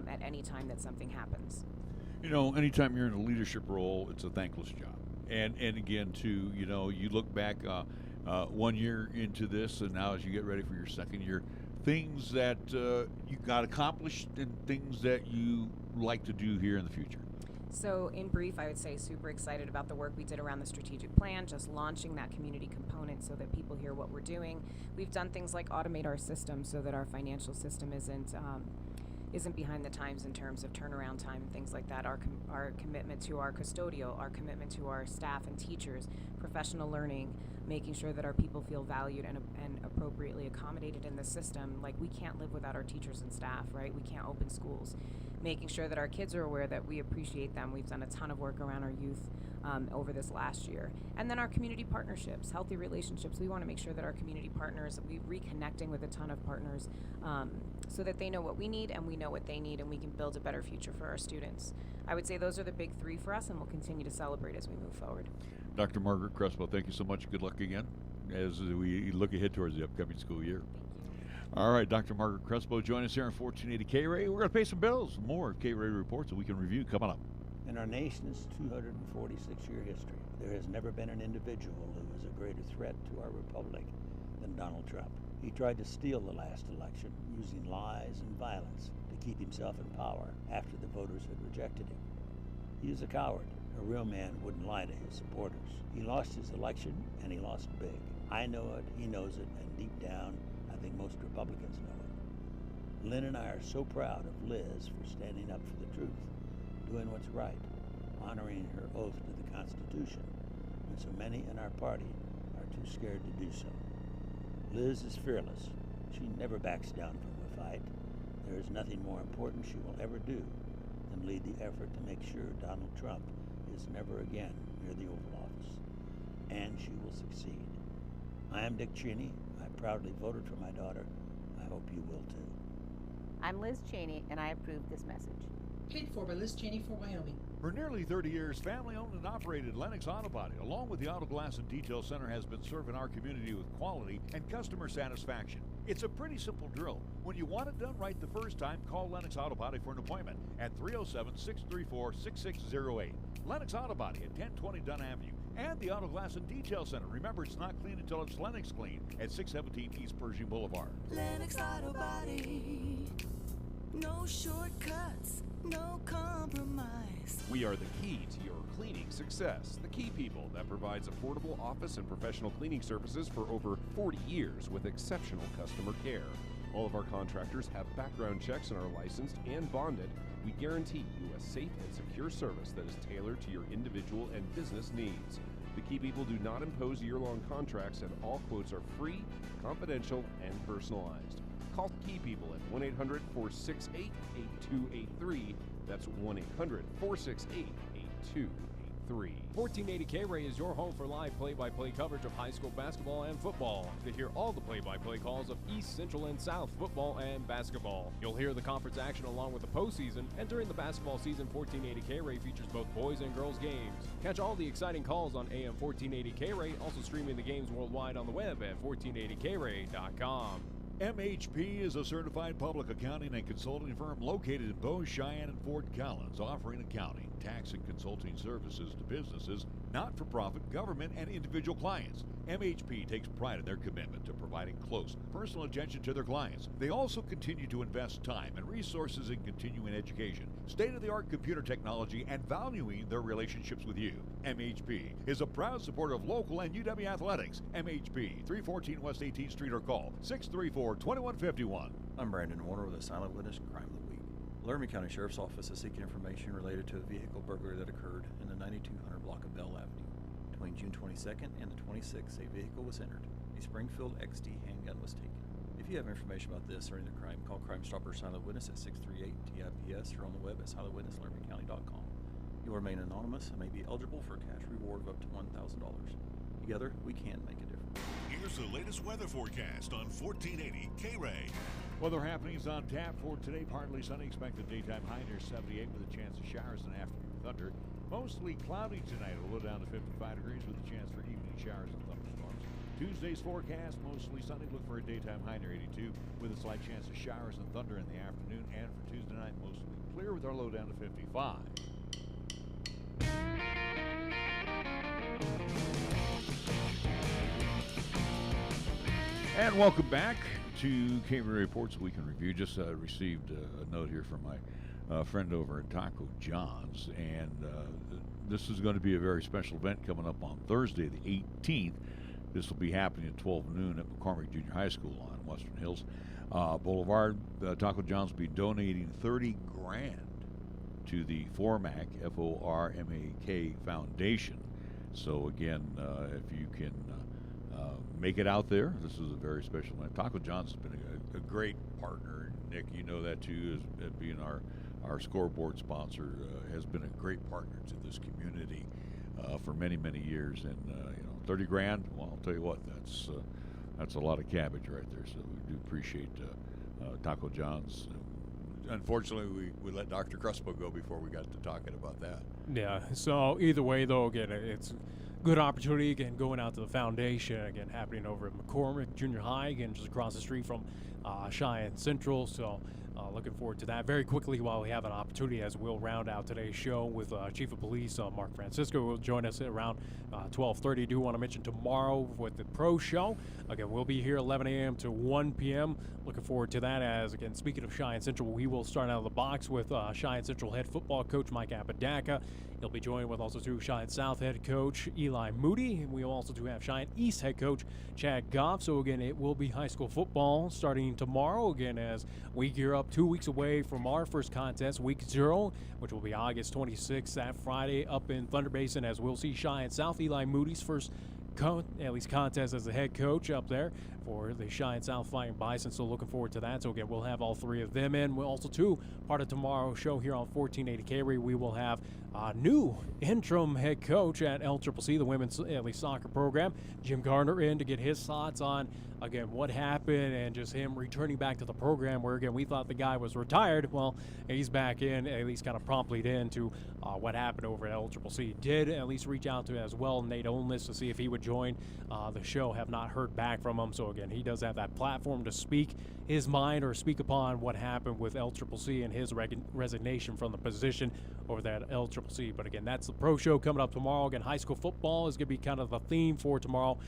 at any time that something happens. Anytime you're in a leadership role, it's a thankless job. And again, too, you look back 1 year into this, and now as you get ready for your second year, things that you got accomplished and things that you like to do here in the future. So in brief, I would say super excited about the work we did around the strategic plan, just launching that community component so that people hear what we're doing. We've done things like automate our system so that our financial system isn't isn't behind the times in terms of turnaround time and things like that. Our commitment to our custodial, our commitment to our staff and teachers, professional learning, making sure that our people feel valued and appropriately accommodated in the system. Like, we can't live without our teachers and staff, right? We can't open schools. Making sure that our kids are aware that we appreciate them. We've done a ton of work around our youth over this last year. And then our community partnerships, healthy relationships. We want to make sure that our community partners, we're reconnecting with a ton of partners so that they know what we need and we know what they need, and we can build a better future for our students. I would say those are the big three for us, and we'll continue to celebrate as we move forward. Dr. Margaret Crespo, thank you so much. Good luck again as we look ahead towards the upcoming school year. All right, Dr. Margaret Crespo, join us here on 1480 KRAE. We're going to pay some bills. More KRAE reports that we can review coming up. In our nation's 246-year history, there has never been an individual who is a greater threat to our republic than Donald Trump. He tried to steal the last election using lies and violence to keep himself in power after the voters had rejected him. He is a coward. A real man wouldn't lie to his supporters. He lost his election, and he lost big. I know it, he knows it, and deep down, I think most Republicans know it. Lynn and I are so proud of Liz for standing up for the truth, doing what's right, honoring her oath to the Constitution, when so many in our party are too scared to do so. Liz is fearless. She never backs down from a fight. There is nothing more important she will ever do than lead the effort to make sure Donald Trump is never again near the Oval Office. And she will succeed. I am Dick Cheney. I proudly voted for my daughter. I hope you will too. I'm Liz Cheney, and I approve this message. Paid for by Liz Cheney for Wyoming. For nearly 30 years, family-owned and operated Lennox Auto Body, along with the Auto Glass and Detail Center, has been serving our community with quality and customer satisfaction. It's a pretty simple drill. When you want it done right the first time, call Lennox Auto Body for an appointment at 307-634-6608. Lennox Auto Body at 1020 Dunn Avenue. And the Auto Glass and Detail Center. Remember, it's not clean until it's Lennox clean at 617 East Pershing Boulevard. Lennox Auto Body. No shortcuts, no compromise. We are the key to your cleaning success. The Key People that provides affordable office and professional cleaning services for over 40 years with exceptional customer care. All of our contractors have background checks and are licensed and bonded. We guarantee you a safe and secure service that is tailored to your individual and business needs. The Key People do not impose year-long contracts, and all quotes are free, confidential, and personalized. Call Key People at 1-800-468-8283. That's 1-800-468-8283. 1480 KRAE is your home for live play-by-play coverage of high school basketball and football. To hear all the play-by-play calls of East, Central, and South football and basketball. You'll hear the conference action along with the postseason, and during the basketball season, 1480 KRAE features both boys and girls games. Catch all the exciting calls on AM 1480 KRAE, also streaming the games worldwide on the web at 1480KRAE.com. MHP is a certified public accounting and consulting firm located in Bow, Cheyenne, and Fort Collins, offering accounting, tax, and consulting services to businesses, not-for-profit, government, and individual clients. MHP takes pride in their commitment to providing close, personal attention to their clients. They also continue to invest time and resources in continuing education, state-of-the-art computer technology, and valuing their relationships with you. MHP is a proud supporter of local and UW athletics. MHP, 314 West 18th Street, or call 634-2151. I'm Brandon Warner with the Silent Witness Crime of the Week. Laramie County Sheriff's Office is seeking information related to a vehicle burglary that occurred in the 9200 block of Bell Avenue. Between June 22nd and the 26th, a vehicle was entered. A Springfield XD handgun was taken. If you have information about this or any other crime, call Crime Stopper Silent Witness at 638-TIPS or on the web at silentwitnesslaramiecounty.com. You will remain anonymous and may be eligible for a cash reward of up to $1,000. Together, we can make a difference. Here's the latest weather forecast on 1480 KRAE. Weather happenings on tap for today. Partly sunny, expected daytime high near 78 with a chance of showers and afternoon thunder. Mostly cloudy tonight, a little down to 55 degrees with a chance for evening showers and thunderstorms. Tuesday's forecast, mostly sunny, look for a daytime high near 82 with a slight chance of showers and thunder in the afternoon. And for Tuesday night, mostly clear with our low down to 55. And welcome back to KRAE Reports Week in Review. Just received a note here from my friend over at Taco John's, and this is going to be a very special event coming up on Thursday, the 18th. This will be happening at 12 noon at McCormick Junior High School on Western Hills. Boulevard. Taco John's will be donating $30,000 to the FORMAC, FORMAK Foundation. So again, if you can make it out there, this is a very special night. Taco John's has been a great partner. Nick, you know that too, as being our scoreboard sponsor, has been a great partner to this community for many, many years. And $30,000. Well, I'll tell you what, that's a lot of cabbage right there. So we do appreciate Taco John's. Unfortunately, we let Dr. Crespo go before we got to talking about that. Yeah, so either way, though, again, it's a good opportunity, again, going out to the foundation, again, happening over at McCormick Junior High, again, just across the street from Cheyenne Central. So looking forward to that. Very quickly, while we have an opportunity, as we'll round out today's show with Chief of Police Mark Francisco, will join us at around 12:30. I do want to mention tomorrow with the Pro Show. Again, we'll be here 11 a.m. to 1 p.m. Looking forward to that. As again, speaking of Cheyenne Central, we will start out of the box with Cheyenne Central head football coach Mike Apodaca. He'll be joined with also Cheyenne South head coach Eli Moody. And we will also have Cheyenne East head coach Chad Goff. So again, it will be high school football starting tomorrow. Again, as we gear up 2 weeks away from our first contest, week 0, which will be August 26th, that Friday up in Thunder Basin, as we'll see Cheyenne South, Eli Moody's first contest as the head coach up there for the Cheyenne South Fighting Bison. So looking forward to that. So again, we'll have all 3 of them in. We'll also, too, part of tomorrow's show here on 1480 KRAE, we will have a new interim head coach at LCCC, the women's soccer program, Jim Gardner, in to get his thoughts on, again, what happened and just him returning back to the program where, again, we thought the guy was retired. Well, he's back in, at least kind of promptly into what happened over at LCCC. Did at least reach out to as well Nate Olness to see if he would join the show. Have not heard back from him. So again, he does have that platform to speak his mind or speak upon what happened with LCCC and his resignation from the position over there at LCCC. But again, that's the Pro Show coming up tomorrow. Again, high school football is going to be kind of the theme for tomorrow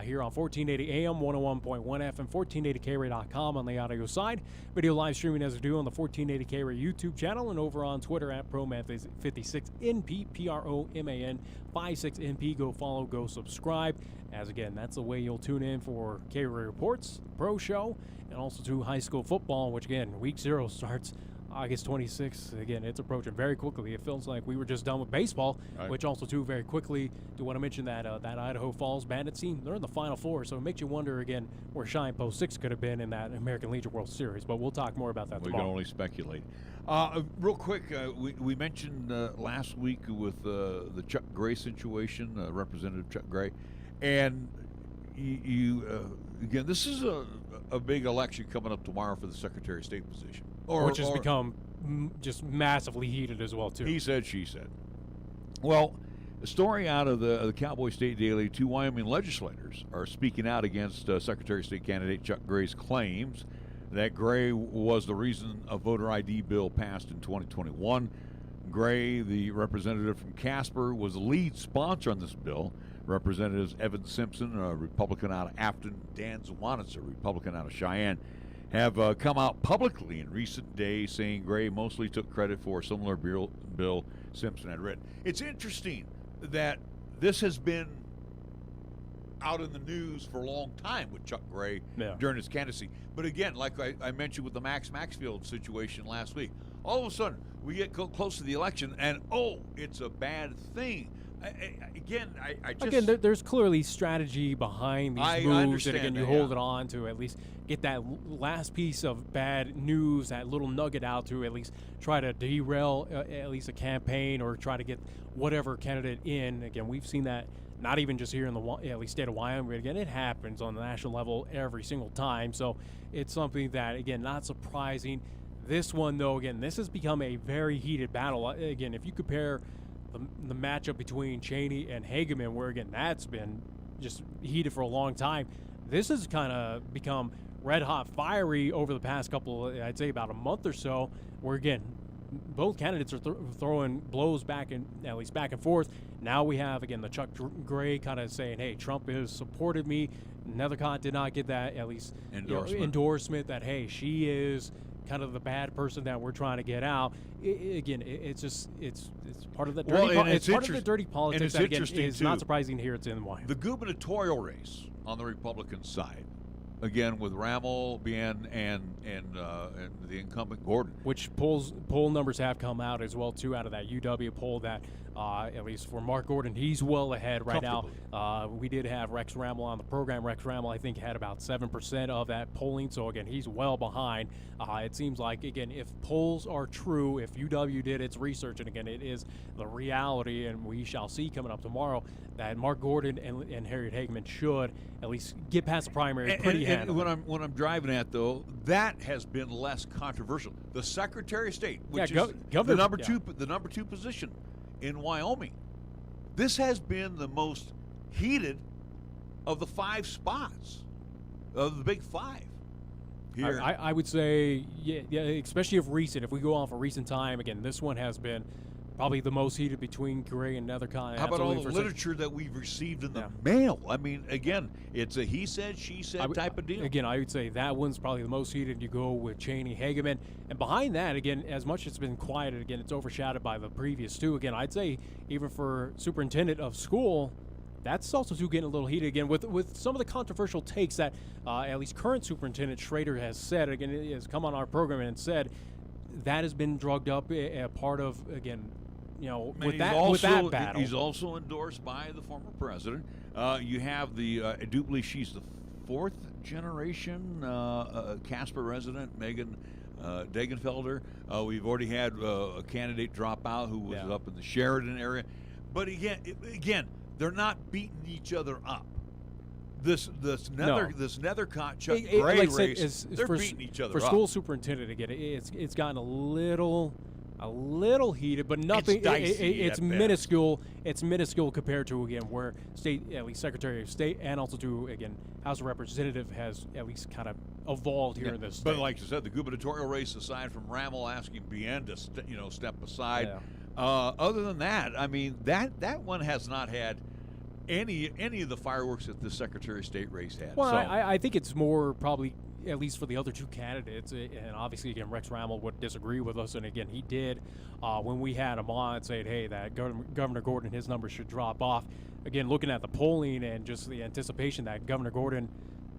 here on 1480 AM, 101.1 FM, 1480KRAE.com on the audio side. Video live streaming as we do on the 1480 KRAE YouTube channel and over on Twitter at ProMan56NP, PROMAN 56NP. Go follow, go subscribe. As again, that's the way you'll tune in for KRAE Reports, Pro Show, and also to high school football, which again, week 0 starts August 26th. Again, it's approaching very quickly. It feels like we were just done with baseball, right. Which also, too, very quickly, do want to mention that that Idaho Falls Bandits team, they're in the Final Four, so it makes you wonder, again, where Cheyenne Post 6 could have been in that American Legion World Series, but we'll talk more about that tomorrow. We can only speculate. Real quick, we mentioned last week with the Chuck Gray situation, Representative Chuck Gray, and again, this is a big election coming up tomorrow for the Secretary of State position. Which has become just massively heated as well, too. He said, she said. Well, a story out of the Cowboy State Daily, 2 Wyoming legislators are speaking out against Secretary of State candidate Chuck Gray's claims that Gray was the reason a voter ID bill passed in 2021. Gray, the representative from Casper, was the lead sponsor on this bill. Representatives Evan Simpson, a Republican out of Afton, Dan Zwanitz, a Republican out of Cheyenne, have come out publicly in recent days saying Gray mostly took credit for a similar bill Simpson had written. It's interesting that this has been out in the news for a long time with Chuck Gray during his candidacy. But again, like I mentioned with the Max Maxfield situation last week, all of a sudden we get close to the election and, it's a bad thing. Again, there's clearly strategy behind these moves, and again, you hold it on to at least get that last piece of bad news, that little nugget out to at least try to derail at least a campaign or try to get whatever candidate in. Again, we've seen that not even just here in the at least state of Wyoming, but again, it happens on the national level every single time. So it's something that, again, not surprising. This one, though, again, this has become a very heated battle. Again, if you compare the matchup between Cheney and Hageman, where again that's been just heated for a long time, this has kind of become red hot fiery over the past couple, I'd say about a month or so, where again both candidates are throwing blows back and forth. Now we have again the Chuck Gray kind of saying, hey, Trump has supported me. Nethercott did not get that at least endorsement that, hey, she is kind of the bad person that we're trying to get out. It's part of the dirty it's part of the dirty politics. And it's that, again, is not surprising here. It's in Wyoming. The gubernatorial race on the Republican side, again with Rammel, Bien, and the incumbent Gordon. Which poll numbers have come out as well too out of that UW poll that at least for Mark Gordon, he's well ahead right now. We did have Rex Rammel on the program. Rex Rammel, I think, had about 7% of that polling. So again, he's well behind. It seems like, again, if polls are true, if UW did its research, and again, it is the reality, and we shall see coming up tomorrow, that Mark Gordon and Harriet Hageman should at least get past the primary pretty handily. And what I'm driving at, though, that has been less controversial. The Secretary of State, which is Governor, the number two position in Wyoming, this has been the most heated of the 5 spots, of the big 5. Here. I would say, yeah, especially if we go off a recent time, again, this one has been probably the most heated between KRAE and Nethercon. How about all the literature that we've received in the mail? I mean, again, it's a he said, she said type of deal. Again, I would say that one's probably the most heated. You go with Cheney, Hageman. And behind that, again, as much as it's been quieted, again, it's overshadowed by the previous 2. Again, I'd say even for superintendent of school, that's also too getting a little heated again with some of the controversial takes that at least current Superintendent Schrader has said. Again, he has come on our program and said that has been drugged up a part of, again, you know, with that battle. He's also endorsed by the former president. You have I do believe she's the 4th generation Casper resident, Megan Degenfelder. We've already had a candidate drop out who was up in the Sheridan area. But again, they're not beating each other up. This Nethercott Chuck Gray race, they're beating each other up. For school superintendent, again, it's gotten a little heated, but nothing. It's minuscule. It's minuscule compared to, again, where at least Secretary of State and also to, again, House of Representative has at least kind of evolved here in this state. But like you said, the gubernatorial race, aside from Rammel asking Bien to step aside, other than that, I mean that one has not had any of the fireworks that the Secretary of State race had. Well, I think it's more probably, at least for the other 2 candidates, and obviously, again, Rex Rammel would disagree with us, and again, he did when we had him on, saying, hey, that Governor Gordon, his numbers should drop off. Again, looking at the polling and just the anticipation that Governor Gordon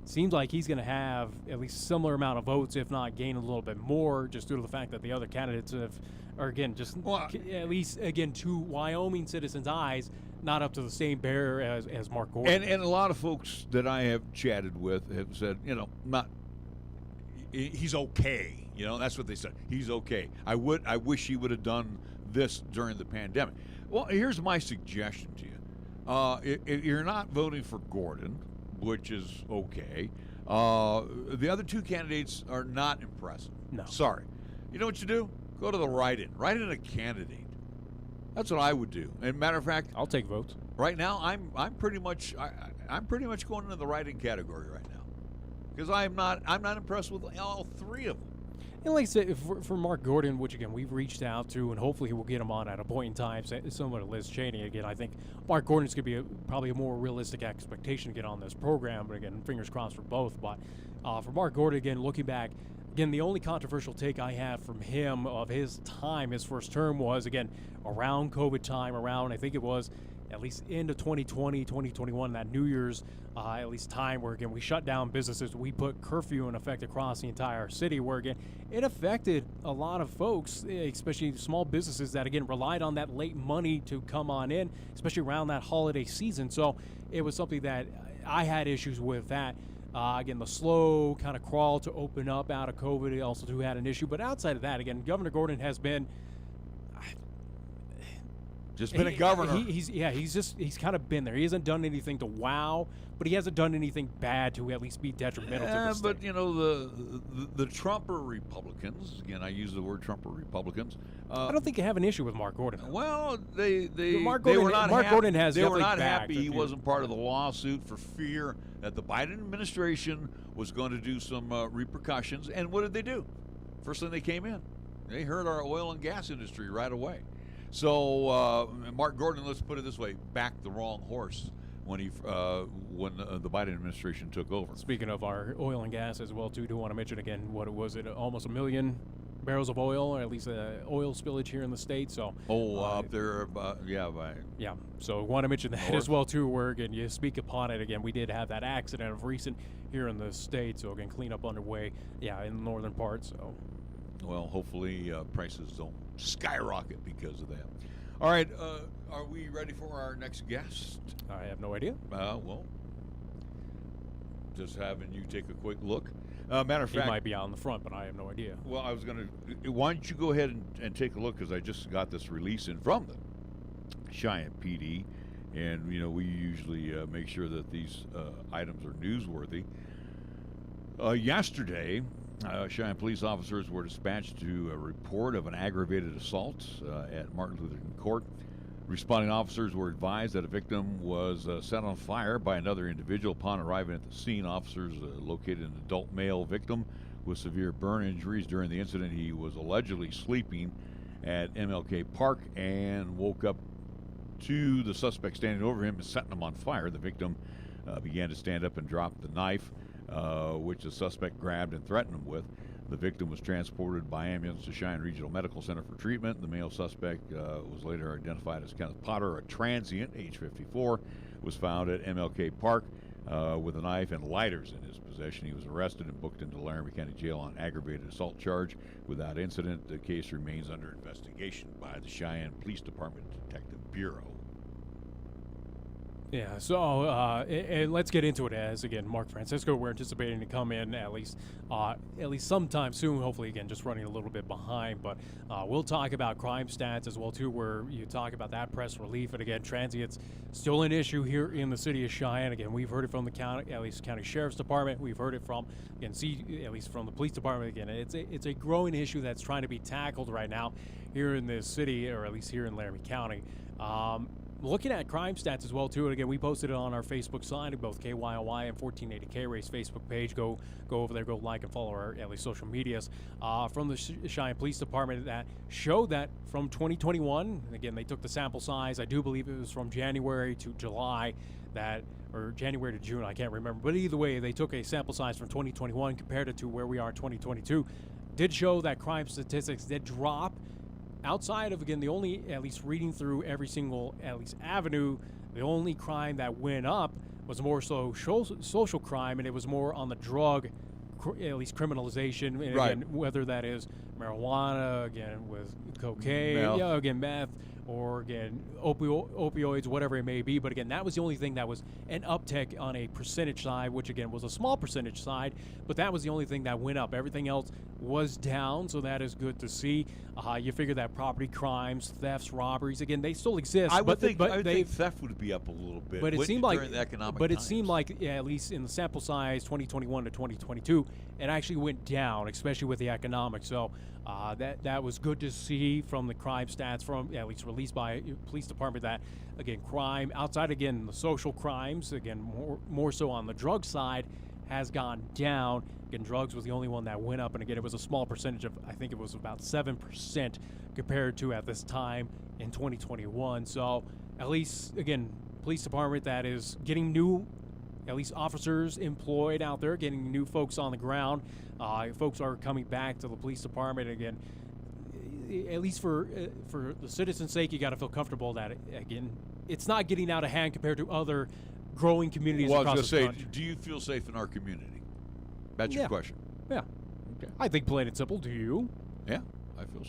seems like he's going to have at least similar amount of votes, if not gain a little bit more, just due to the fact that the other candidates are again, just at least, again, to Wyoming citizens' eyes, not up to the same bear as Mark Gordon. And a lot of folks that I have chatted with have said, he's okay. That's what they said. He's okay. I wish he would have done this during the pandemic. Well, here's my suggestion to you. If you're not voting for Gordon, which is okay, the other 2 candidates are not impressive. No. Sorry. You know what you do? Go to the write-in. Write in a candidate. That's what I would do. And matter of fact, I'll take votes. Right now, I'm pretty much going into the write-in category right now, because I'm not impressed with all 3 of them. And like I said, for Mark Gordon, which again we've reached out to, and hopefully we'll get him on at a point in time, similar to Liz Cheney. Again, I think Mark Gordon's going to be probably a more realistic expectation to get on this program. But again, fingers crossed for both. But for Mark Gordon, again, looking back, again, the only controversial take I have from him of his time, his first term, was, again, around COVID time, I think it was at least into 2020, 2021, that New Year's at least time where, again, we shut down businesses. We put curfew in effect across the entire city where, again, it affected a lot of folks, especially small businesses that, again, relied on that late money to come on in, especially around that holiday season. So it was something that I had issues with that. Again, the slow kind of crawl to open up out of COVID also too had an issue. But outside of that, again, Governor Gordon has been just been a governor. He's kind of been there. He hasn't done anything to wow, but he hasn't done anything bad to at least be detrimental to the state. But the Trumper Republicans, again, I use the word Trumper Republicans. I don't think they have an issue with Mark Gordon. Well, they Mark were not Mark happy. Gordon has they were not backed happy he wasn't part of the lawsuit for fear that the Biden administration was going to do some repercussions. And what did they do? First thing they came in, they hurt our oil and gas industry right away. So Mark Gordon, let's put it this way, backed the wrong horse when the Biden administration took over. Speaking of our oil and gas as well, too, do want to mention again what it was, almost 1 million barrels of oil, or at least oil spillage here in the state. So up there, yeah. So I want to mention that as well too. Where again, you speak upon it again. We did have that accident of recent here in the state. So again, cleanup underway. Yeah, in the northern part. So, well, hopefully prices don't skyrocket because of that. All right, are we ready for our next guest? I have no idea. Well, just having you take a quick look. Matter of fact, he might be on the front, but I have no idea. Well, I was going to. Why don't you go ahead and take a look, because I just got this release in from the Cheyenne PD, and we usually make sure that these items are newsworthy. Yesterday, Cheyenne police officers were dispatched to a report of an aggravated assault at Martin Luther King Court. Responding officers were advised that a victim was set on fire by another individual. Upon arriving at the scene, officers located an adult male victim with severe burn injuries. During the incident, he was allegedly sleeping at MLK Park and woke up to the suspect standing over him and setting him on fire. The victim began to stand up and drop the knife, which the suspect grabbed and threatened him with. The victim was transported by ambulance to Cheyenne Regional Medical Center for treatment. The male suspect was later identified as Kenneth Potter, a transient, age 54, was found at MLK Park with a knife and lighters in his possession. He was arrested and booked into Laramie County Jail on aggravated assault charge. Without incident, the case remains under investigation by the Cheyenne Police Department Detective Bureau. Yeah, so and let's get into it. As again, Mark Francisco, we're anticipating to come in at least sometime soon. Hopefully, again, just running a little bit behind, but we'll talk about crime stats as well too, where you talk about that press relief. And again, transient's still an issue here in the city of Cheyenne. Again, we've heard it from the county, at least county sheriff's department. We've heard it from at least from the police department. Again, it's a growing issue that's trying to be tackled right now here in this city, or at least here in Laramie County. Looking at crime stats as well too, and again, we posted it on our Facebook side, both KYOY and 1480 KRAE's Facebook page. Go over there, go like and follow our at least social medias from the Cheyenne Police Department that showed that from 2021. Again, they took the sample size. I do believe it was from January to July, or January to June. I can't remember, but either way, they took a sample size from 2021, compared it to where we are in 2022. Did show that crime statistics did drop. Outside of, again, the only, at least reading through every single, at least avenue, the only crime that went up was more so social crime, and it was more on the drug, at least criminalization, and right. Again, whether that is marijuana, again, with cocaine, meth, or again, opioids, whatever it may be. But again, that was the only thing that was an uptick on a percentage side, which again was a small percentage side, but that was the only thing that went up. Everything else was down, so that is good to see. You figure that property crimes, thefts, robberies, again, they still exist. I would think theft would be up a little bit. But it seemed like during the economic But times. it seemed like, at least in the sample size, 2021 to 2022, it actually went down, especially with the economics. So that was good to see from the crime stats, from at least released by police department, that again, crime outside, again, the social crimes, again, more so on the drug side, has gone down. Again, drugs was the only one that went up, and again, it was a small percentage of, I think it was about 7% compared to at this time in 2021. So at least, again, police department that is getting new, at least officers employed out there, getting new folks on the ground. Folks are coming back to the police department. Again, at least for the citizens' sake, you got to feel comfortable that, again, it's not getting out of hand compared to other growing communities across the country. I was going to say, do you feel safe in our community? That's your question. Yeah. Okay. I think plain and simple. Do you? Yeah, I feel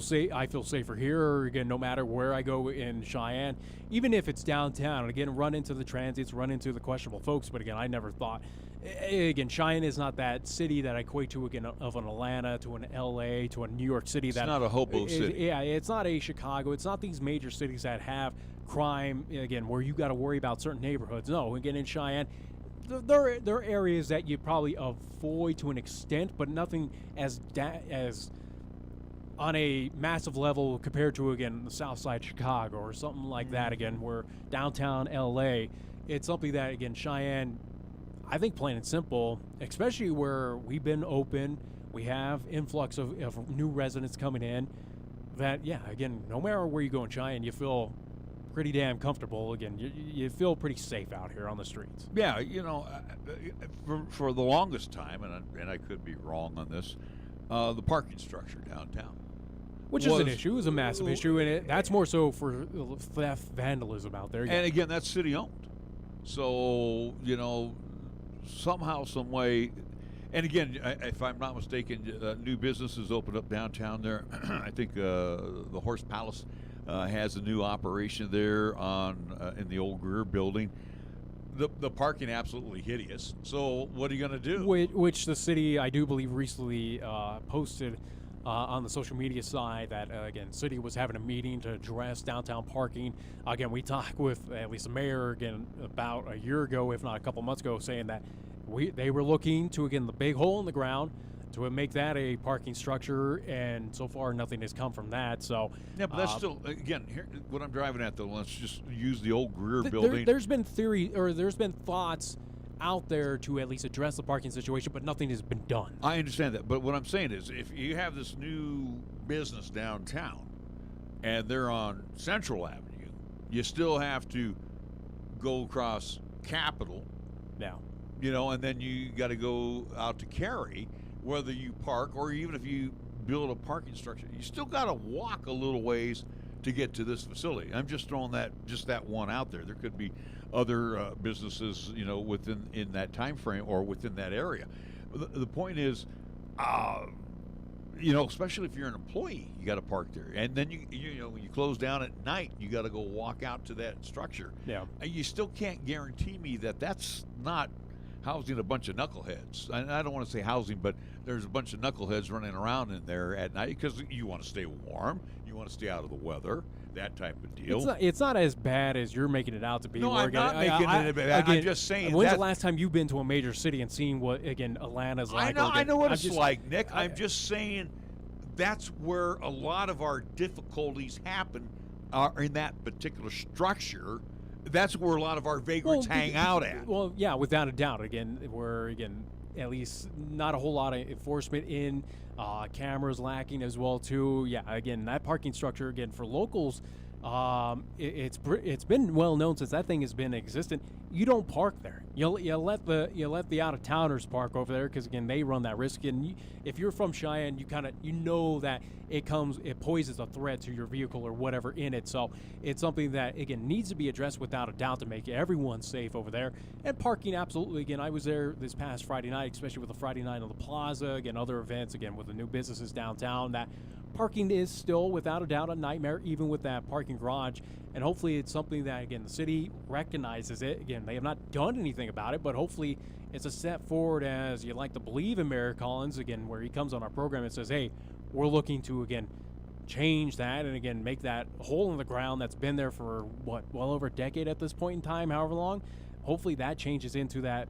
safe. I feel safer here. Again, no matter where I go in Cheyenne, even if it's downtown. And again, run into the transits, run into the questionable folks. But again, I never thought. Again, Cheyenne is not that city that I equate to, again, of an Atlanta, to an LA, to a New York City. It's not a hobo city. Yeah, it's not a Chicago. It's not these major cities that have crime, again, where you got to worry about certain neighborhoods. No, again, in Cheyenne, there are areas that you probably avoid to an extent, but nothing as on a massive level compared to, again, the South Side Chicago or something like that. Again, where downtown LA, it's something that, again, Cheyenne, I think plain and simple, especially where we've been open, we have influx of new residents coming in, that, yeah, again, no matter where you go in Cheyenne, you feel pretty damn comfortable. Again, you feel pretty safe out here on the streets. Yeah, for the longest time, and I could be wrong on this, the parking structure downtown. Which is an issue, is a massive issue, and that's more so for theft, vandalism out there. And again, that's city-owned. So, somehow, some way, and again, if I'm not mistaken, new businesses opened up downtown there. I think the Horse Palace has a new operation there in the old Greer building. The parking absolutely hideous. So what are you going to do? Which the city, I do believe, recently posted on the social media side that, again, city was having a meeting to address downtown parking. Again, we talked with at least the mayor, again, about a year ago, if not a couple months ago, saying that they were looking to, again, the big hole in the ground, to make that a parking structure, and so far nothing has come from that. So yeah, but that's still, again, here, what I'm driving at, though, let's just use the old Greer building. There's been thoughts out there to at least address the parking situation, but nothing has been done. I understand that, but what I'm saying is, if you have this new business downtown and they're on Central Avenue, you still have to go across Capitol now, and then you got to go out to KRAE. Whether you park or even if you build a parking structure, you still got to walk a little ways to get to this facility. I'm just throwing that one out there. There could be other businesses, in that time frame or within that area. The point is, especially if you're an employee, you got to park there, and then when you close down at night, you got to go walk out to that structure. Yeah, you still can't guarantee me that that's not housing a bunch of knuckleheads. I don't want to say housing, but there's a bunch of knuckleheads running around in there at night because you want to stay warm, you want to stay out of the weather, that type of deal. It's not as bad as you're making it out to be. No, I'm not making it bad. I'm just saying. When's the last time you've been to a major city and seen what, again, Atlanta's like? I know what it's like, Nick. I'm just saying that's where a lot of our difficulties happen, are in that particular structure. That's where a lot of our vagrants hang out at. Well, yeah, without a doubt. Again, at least not a whole lot of enforcement in, cameras lacking as well too. Yeah, again, that parking structure, again, for locals, it's been well known since that thing has been existent. You don't park there. You let the out of towners park over there because, again, they run that risk. And if you're from Cheyenne, you know that it poses a threat to your vehicle or whatever in it. So it's something that, again, needs to be addressed without a doubt to make everyone safe over there. And parking, absolutely. Again, I was there this past Friday night, especially with the Friday night on the plaza. Again, other events, again, with the new businesses downtown. That parking is still, without a doubt, a nightmare, even with that parking garage. And hopefully it's something that, again, the city recognizes it. Again, they have not done anything about it, but hopefully it's a step forward, as you like to believe in Mayor Collins, again, where he comes on our program and says, hey, we're looking to, again, change that and, again, make that hole in the ground that's been there for, well over a decade at this point in time, however long. Hopefully that changes into that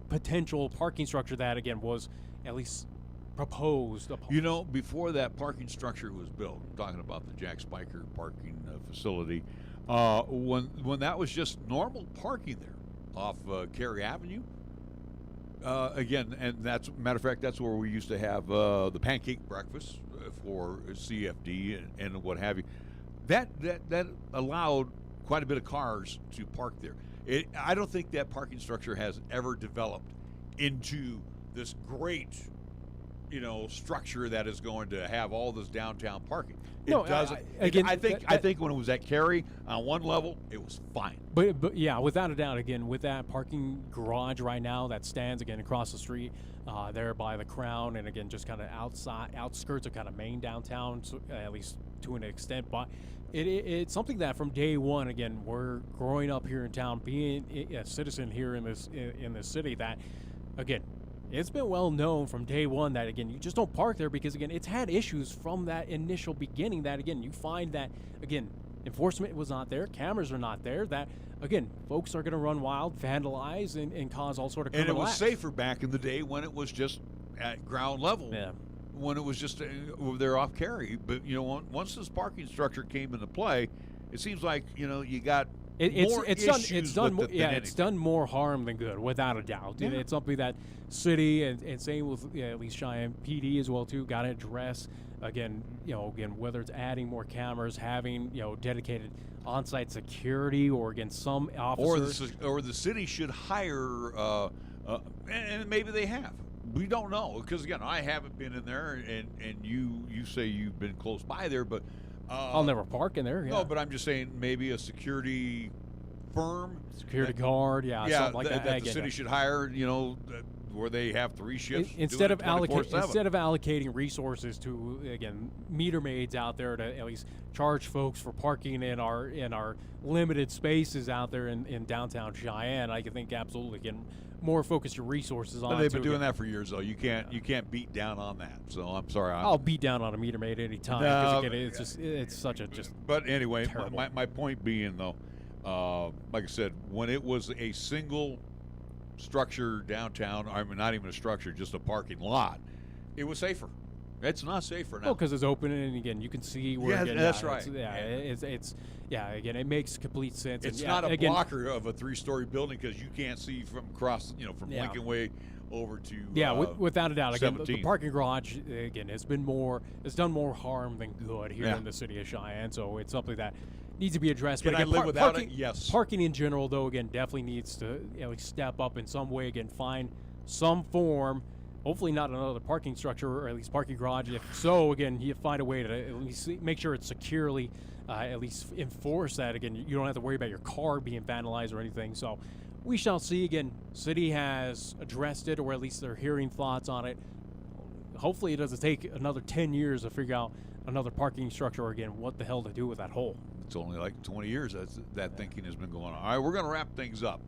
potential parking structure that, again, was at least proposed upon. Before that parking structure was built, I'm talking about the Jack Spiker parking facility, when that was just normal parking there off KRAE Avenue, again, and that's, matter of fact, that's where we used to have the pancake breakfast for CFD and what have you. That allowed quite a bit of cars to park there. I don't think that parking structure has ever developed into this great structure that is going to have all this downtown parking. It doesn't. I think when it was at KRAE on one level, it was fine. But yeah, without a doubt, again, with that parking garage right now that stands, again, across the street there by the Crown, and, again, just kind of outskirts of kind of main downtown, so, at least to an extent. But it's something that from day one, again, we're growing up here in town, being a citizen here in this city, that, again, it's been well known from day one that, again, you just don't park there because, again, it's had issues from that initial beginning that, again, you find that, again, enforcement was not there, cameras are not there, that, again, folks are going to run wild, vandalize, and cause all sort of criminal acts. And it was safer back in the day when it was just at ground level. Yeah. When it was just over there off KRAE. But, once this parking structure came into play, it seems like, you got it's done more harm than good, without a doubt. Yeah. It's something that city and same with at least Cheyenne PD as well too got to address. Again, whether it's adding more cameras, having dedicated on-site security, or, again, some officers, or the city should hire, and maybe they have, we don't know, because again, I haven't been in there, and you say you've been close by there, but I'll never park in there. Yeah. No, but I'm just saying maybe a security firm, security guard, something like that. That the city should hire, where they have 3 shifts. Instead of allocating resources to, again, meter maids out there to at least charge folks for parking in our limited spaces out there in downtown Cheyenne, I can think absolutely can more focus your resources on. But they've been doing that for years, though. You can't beat down on that. So I'm sorry. I'll beat down on a meter maid any time. No, it's such a just. But anyway, my point being though, like I said, when it was a single structure downtown, I mean not even a structure, just a parking lot, it was safer. It's not safer now. Well, because it's open, and again, you can see where. Yeah, that's right. It's again, it makes complete sense. It's not a blocker of a 3-story building because you can't see from across, from Lincoln Way over to. Without a doubt. Again, 17. the parking garage again has done more harm than good here in the city of Cheyenne. So it's something that needs to be addressed. Can but I again, live without it? Yes. Parking in general, though, again, definitely needs to step up in some way. Again, find some form. Hopefully not another parking structure, or at least parking garage. If so, again, you find a way to at least make sure it's securely, at least enforce that. Again, you don't have to worry about your car being vandalized or anything. So we shall see. Again, city has addressed it, or at least they're hearing thoughts on it. Hopefully it doesn't take another 10 years to figure out another parking structure, or again, what the hell to do with that hole. It's only like 20 years that thinking has been going on. All right, we're going to wrap things up.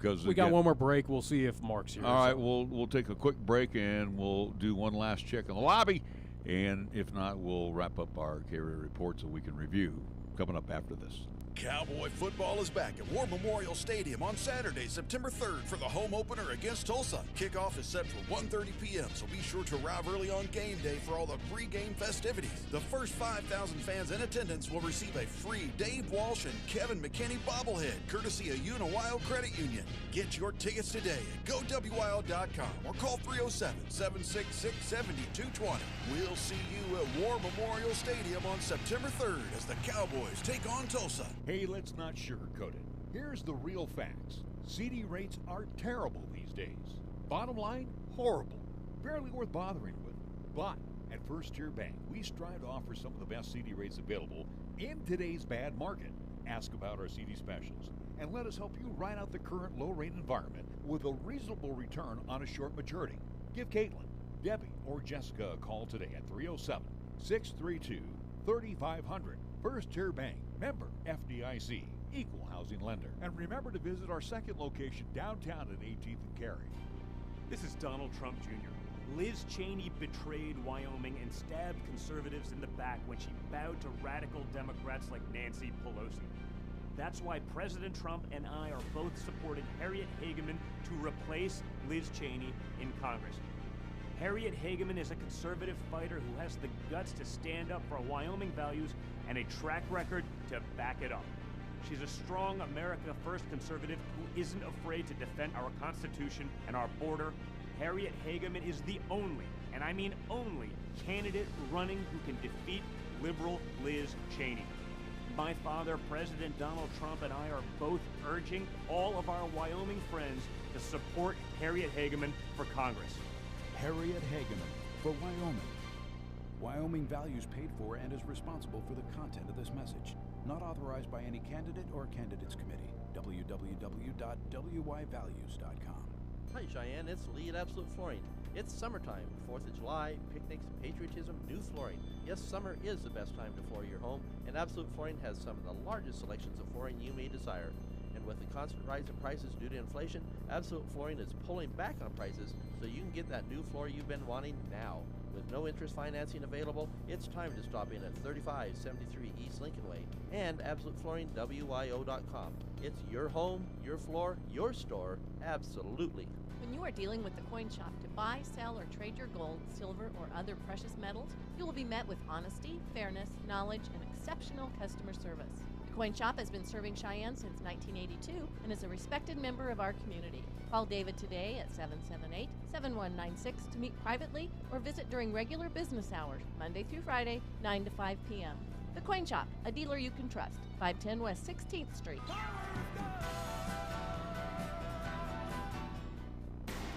We got one more break. We'll see if Mark's here. All right, we'll take a quick break, and we'll do one last check in the lobby. And if not, we'll wrap up our KRAE report so we can review coming up after this. Cowboy football is back at War Memorial Stadium on Saturday, September 3rd for the home opener against Tulsa. Kickoff is set for 1:30 p.m., so be sure to arrive early on game day for all the pregame festivities. The first 5,000 fans in attendance will receive a free Dave Walsh and Kevin McKinney bobblehead, courtesy of Uniwild Credit Union. Get your tickets today at GoWild.com or call 307-766-7220. We'll see you at War Memorial Stadium on September 3rd as the Cowboys take on Tulsa. Hey, let's not sugarcoat it. Here's the real facts. CD rates are terrible these days. Bottom line, horrible. Barely worth bothering with. But at First Tier Bank, we strive to offer some of the best CD rates available in today's bad market. Ask about our CD specials and let us help you ride out the current low-rate environment with a reasonable return on a short maturity. Give Caitlin, Debbie, or Jessica a call today at 307-632-3500. First Tier Bank, member FDIC, equal housing lender. And remember to visit our second location downtown at 18th and Cary. This is Donald Trump Jr. Liz Cheney betrayed Wyoming and stabbed conservatives in the back when she bowed to radical Democrats like Nancy Pelosi. That's why President Trump and I are both supporting Harriet Hageman to replace Liz Cheney in Congress. Harriet Hageman is a conservative fighter who has the guts to stand up for Wyoming values and a track record to back it up. She's a strong America First conservative who isn't afraid to defend our Constitution and our border. Harriet Hageman is the only, and I mean only, candidate running who can defeat liberal Liz Cheney. My father, President Donald Trump, and I are both urging all of our Wyoming friends to support Harriet Hageman for Congress. Harriet Hageman for Wyoming. Wyoming Values paid for and is responsible for the content of this message. Not authorized by any candidate or candidates committee. www.wyvalues.com. Hi Cheyenne, it's Lee at Absolute Flooring. It's summertime, 4th of July, picnics, patriotism, new flooring. Yes, summer is the best time to floor your home, and Absolute Flooring has some of the largest selections of flooring you may desire. And with the constant rise in prices due to inflation, Absolute Flooring is pulling back on prices so you can get that new floor you've been wanting now. With no interest financing available, it's time to stop in at 3573 East Lincoln Way and AbsoluteFlooringWYO.com. It's your home, your floor, your store, absolutely. When you are dealing with the Coin Shop to buy, sell, or trade your gold, silver, or other precious metals, you will be met with honesty, fairness, knowledge, and exceptional customer service. The Coin Shop has been serving Cheyenne since 1982 and is a respected member of our community. Call David today at 778-7196 to meet privately or visit during regular business hours, Monday through Friday, 9 to 5 p.m. The Coin Shop, a dealer you can trust, 510 West 16th Street.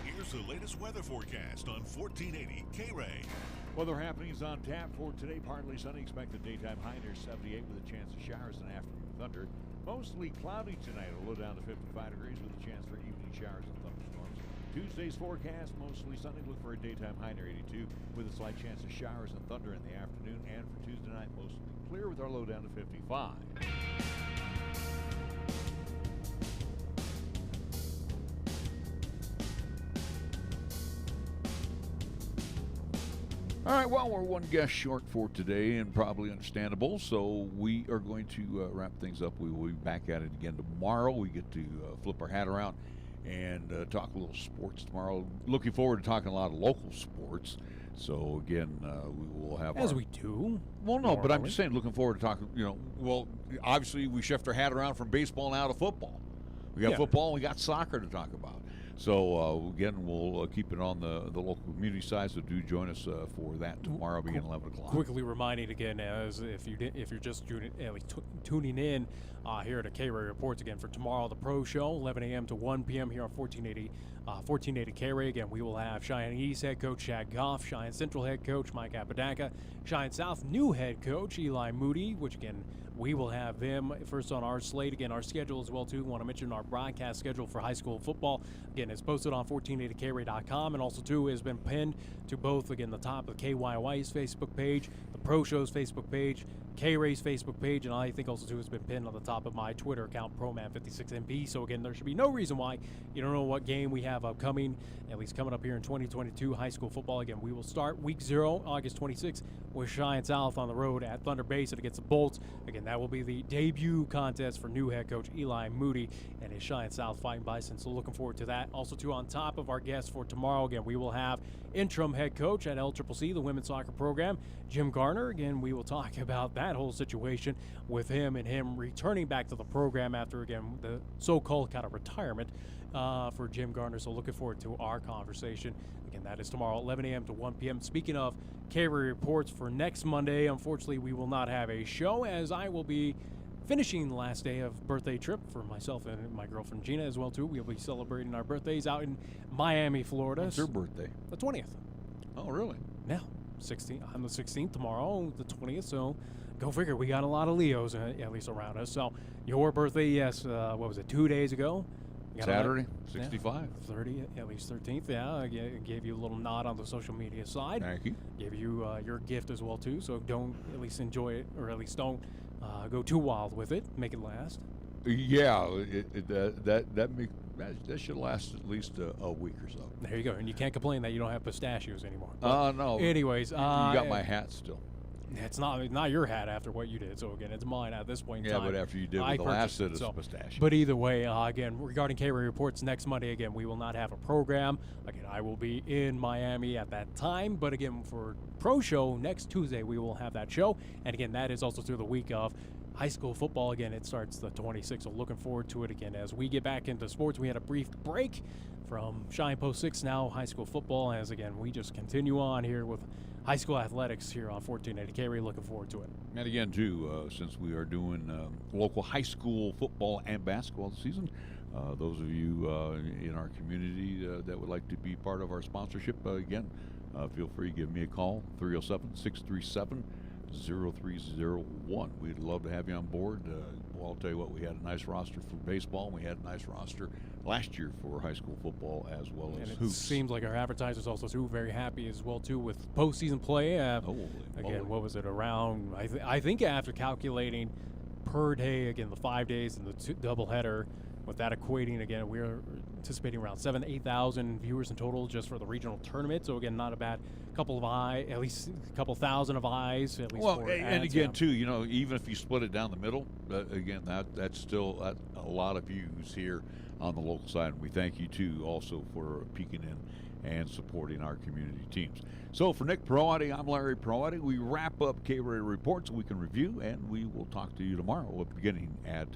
Here's Here's the latest weather forecast on 1480 KRAE. Weather happenings on tap for today. Partly sunny. Expected daytime high near 78 with a chance of showers and afternoon thunder. Mostly cloudy tonight. A low down to 55 degrees with a chance for evening showers and thunderstorms. Tuesday's forecast, mostly sunny. Look for a daytime high near 82 with a slight chance of showers and thunder in the afternoon. And for Tuesday night, mostly clear with our low down to 55. All right, well, we're one guest short for today, and probably understandable, so we are going to wrap things up. We will be back at it again tomorrow. We get to flip our hat around and talk a little sports tomorrow. Looking forward to talking a lot of local sports. So, again, we will have As we do. Well, no, but I'm just saying, looking forward to talking, well, obviously we shift our hat around from baseball now to football. We got football and we got soccer to talk about. So, again, we'll keep it on the local community side, so do join us for that tomorrow beginning 11 o'clock. Quickly reminding again, as if you're just tuning in here at KRAE Reports again for tomorrow, the Pro Show, 11 a.m. to 1 p.m. here on 1480 KRAE. Again, we will have Cheyenne East head coach Chad Goff, Cheyenne Central head coach Mike Apodaca, Cheyenne South new head coach Eli Moody, which again, we will have them first on our slate. Again, our schedule as well, too. Want to mention our broadcast schedule for high school football. Again, it's posted on 1480KRAE.com, and also, too, has been pinned to both, again, the top of KYY's Facebook page, the Pro Show's Facebook page, KRAE's Facebook page, and I think also, too, has been pinned on the top of my Twitter account, ProMan56MP. So, again, there should be no reason why you don't know what game we have upcoming, at least coming up here in 2022 high school football. Again, we will start week 0, August 26th, with Cheyenne South on the road at Thunder Basin against the Bolts. Again, that will be the debut contest for new head coach Eli Moody and his Cheyenne South Fighting Bison. So looking forward to that. Also, too, on top of our guests for tomorrow, again, we will have interim head coach at LCCC, the women's soccer program, Jim Garner. Again, we will talk about that whole situation with him and him returning back to the program after, again, the so-called kind of retirement for Jim Garner. So looking forward to our conversation. Again, that is tomorrow, 11 a.m. to 1 p.m. Speaking of KRAE Reports for next Monday, unfortunately, we will not have a show as I will be finishing the last day of birthday trip for myself and my girlfriend Gina as well, too. We'll be celebrating our birthdays out in Miami, Florida. What's your birthday? The 20th. Oh, really? Yeah. 16th. I'm the 16th tomorrow, the 20th, so go figure. We got a lot of Leos, at least around us. So your birthday, yes, what was it, 2 days ago? Saturday, 65. 30, at least 13th, yeah. I gave you a little nod on the social media side. Thank you. Gave you your gift as well, too, so don't at least enjoy it, or at least don't go too wild with it. Make it last. Yeah, that should last at least a week or so. There you go, and you can't complain that you don't have pistachios anymore. No. Anyways. You got my hat still. It's not your hat after what you did, so again, it's mine at this point in time. Yeah, but after you did with the last set of pistachio. But either way, again, regarding KRAE Reports next Monday, again, we will not have a program. Again, I will be in Miami at that time, but again, for Pro Show next Tuesday, we will have that show. And again, that is also through the week of high school football. Again, it starts the 26th, so looking forward to it again. As we get back into sports, we had a brief break from Cheyenne Post 6, now high school football, as again, we just continue on here with high school athletics here on 1480 KRAE. Looking forward to it. And again, too, since we are doing local high school football and basketball this season, those of you in our community that would like to be part of our sponsorship, again, feel free to give me a call, 307-637-0301. We'd love to have you on board. Well, I'll tell you what, we had a nice roster for baseball, and we had a nice roster last year for high school football as well as hoops. It seems like our advertisers also too very happy as well too with postseason play. Again, what was it around? I think after calculating per day, again the 5 days and the doubleheader, with that equating, again, we're anticipating around 8,000 viewers in total just for the regional tournament. So again, not a bad couple of eyes, at least a couple thousand of eyes. At least well, for and ads, again, too, even if you split it down the middle, again, that's still a lot of views here on the local side. And we thank you, too, also for peeking in and supporting our community teams. So for Nick Perotti, I'm Larry Perotti. We wrap up KRAE Reports we can review, and we will talk to you tomorrow beginning at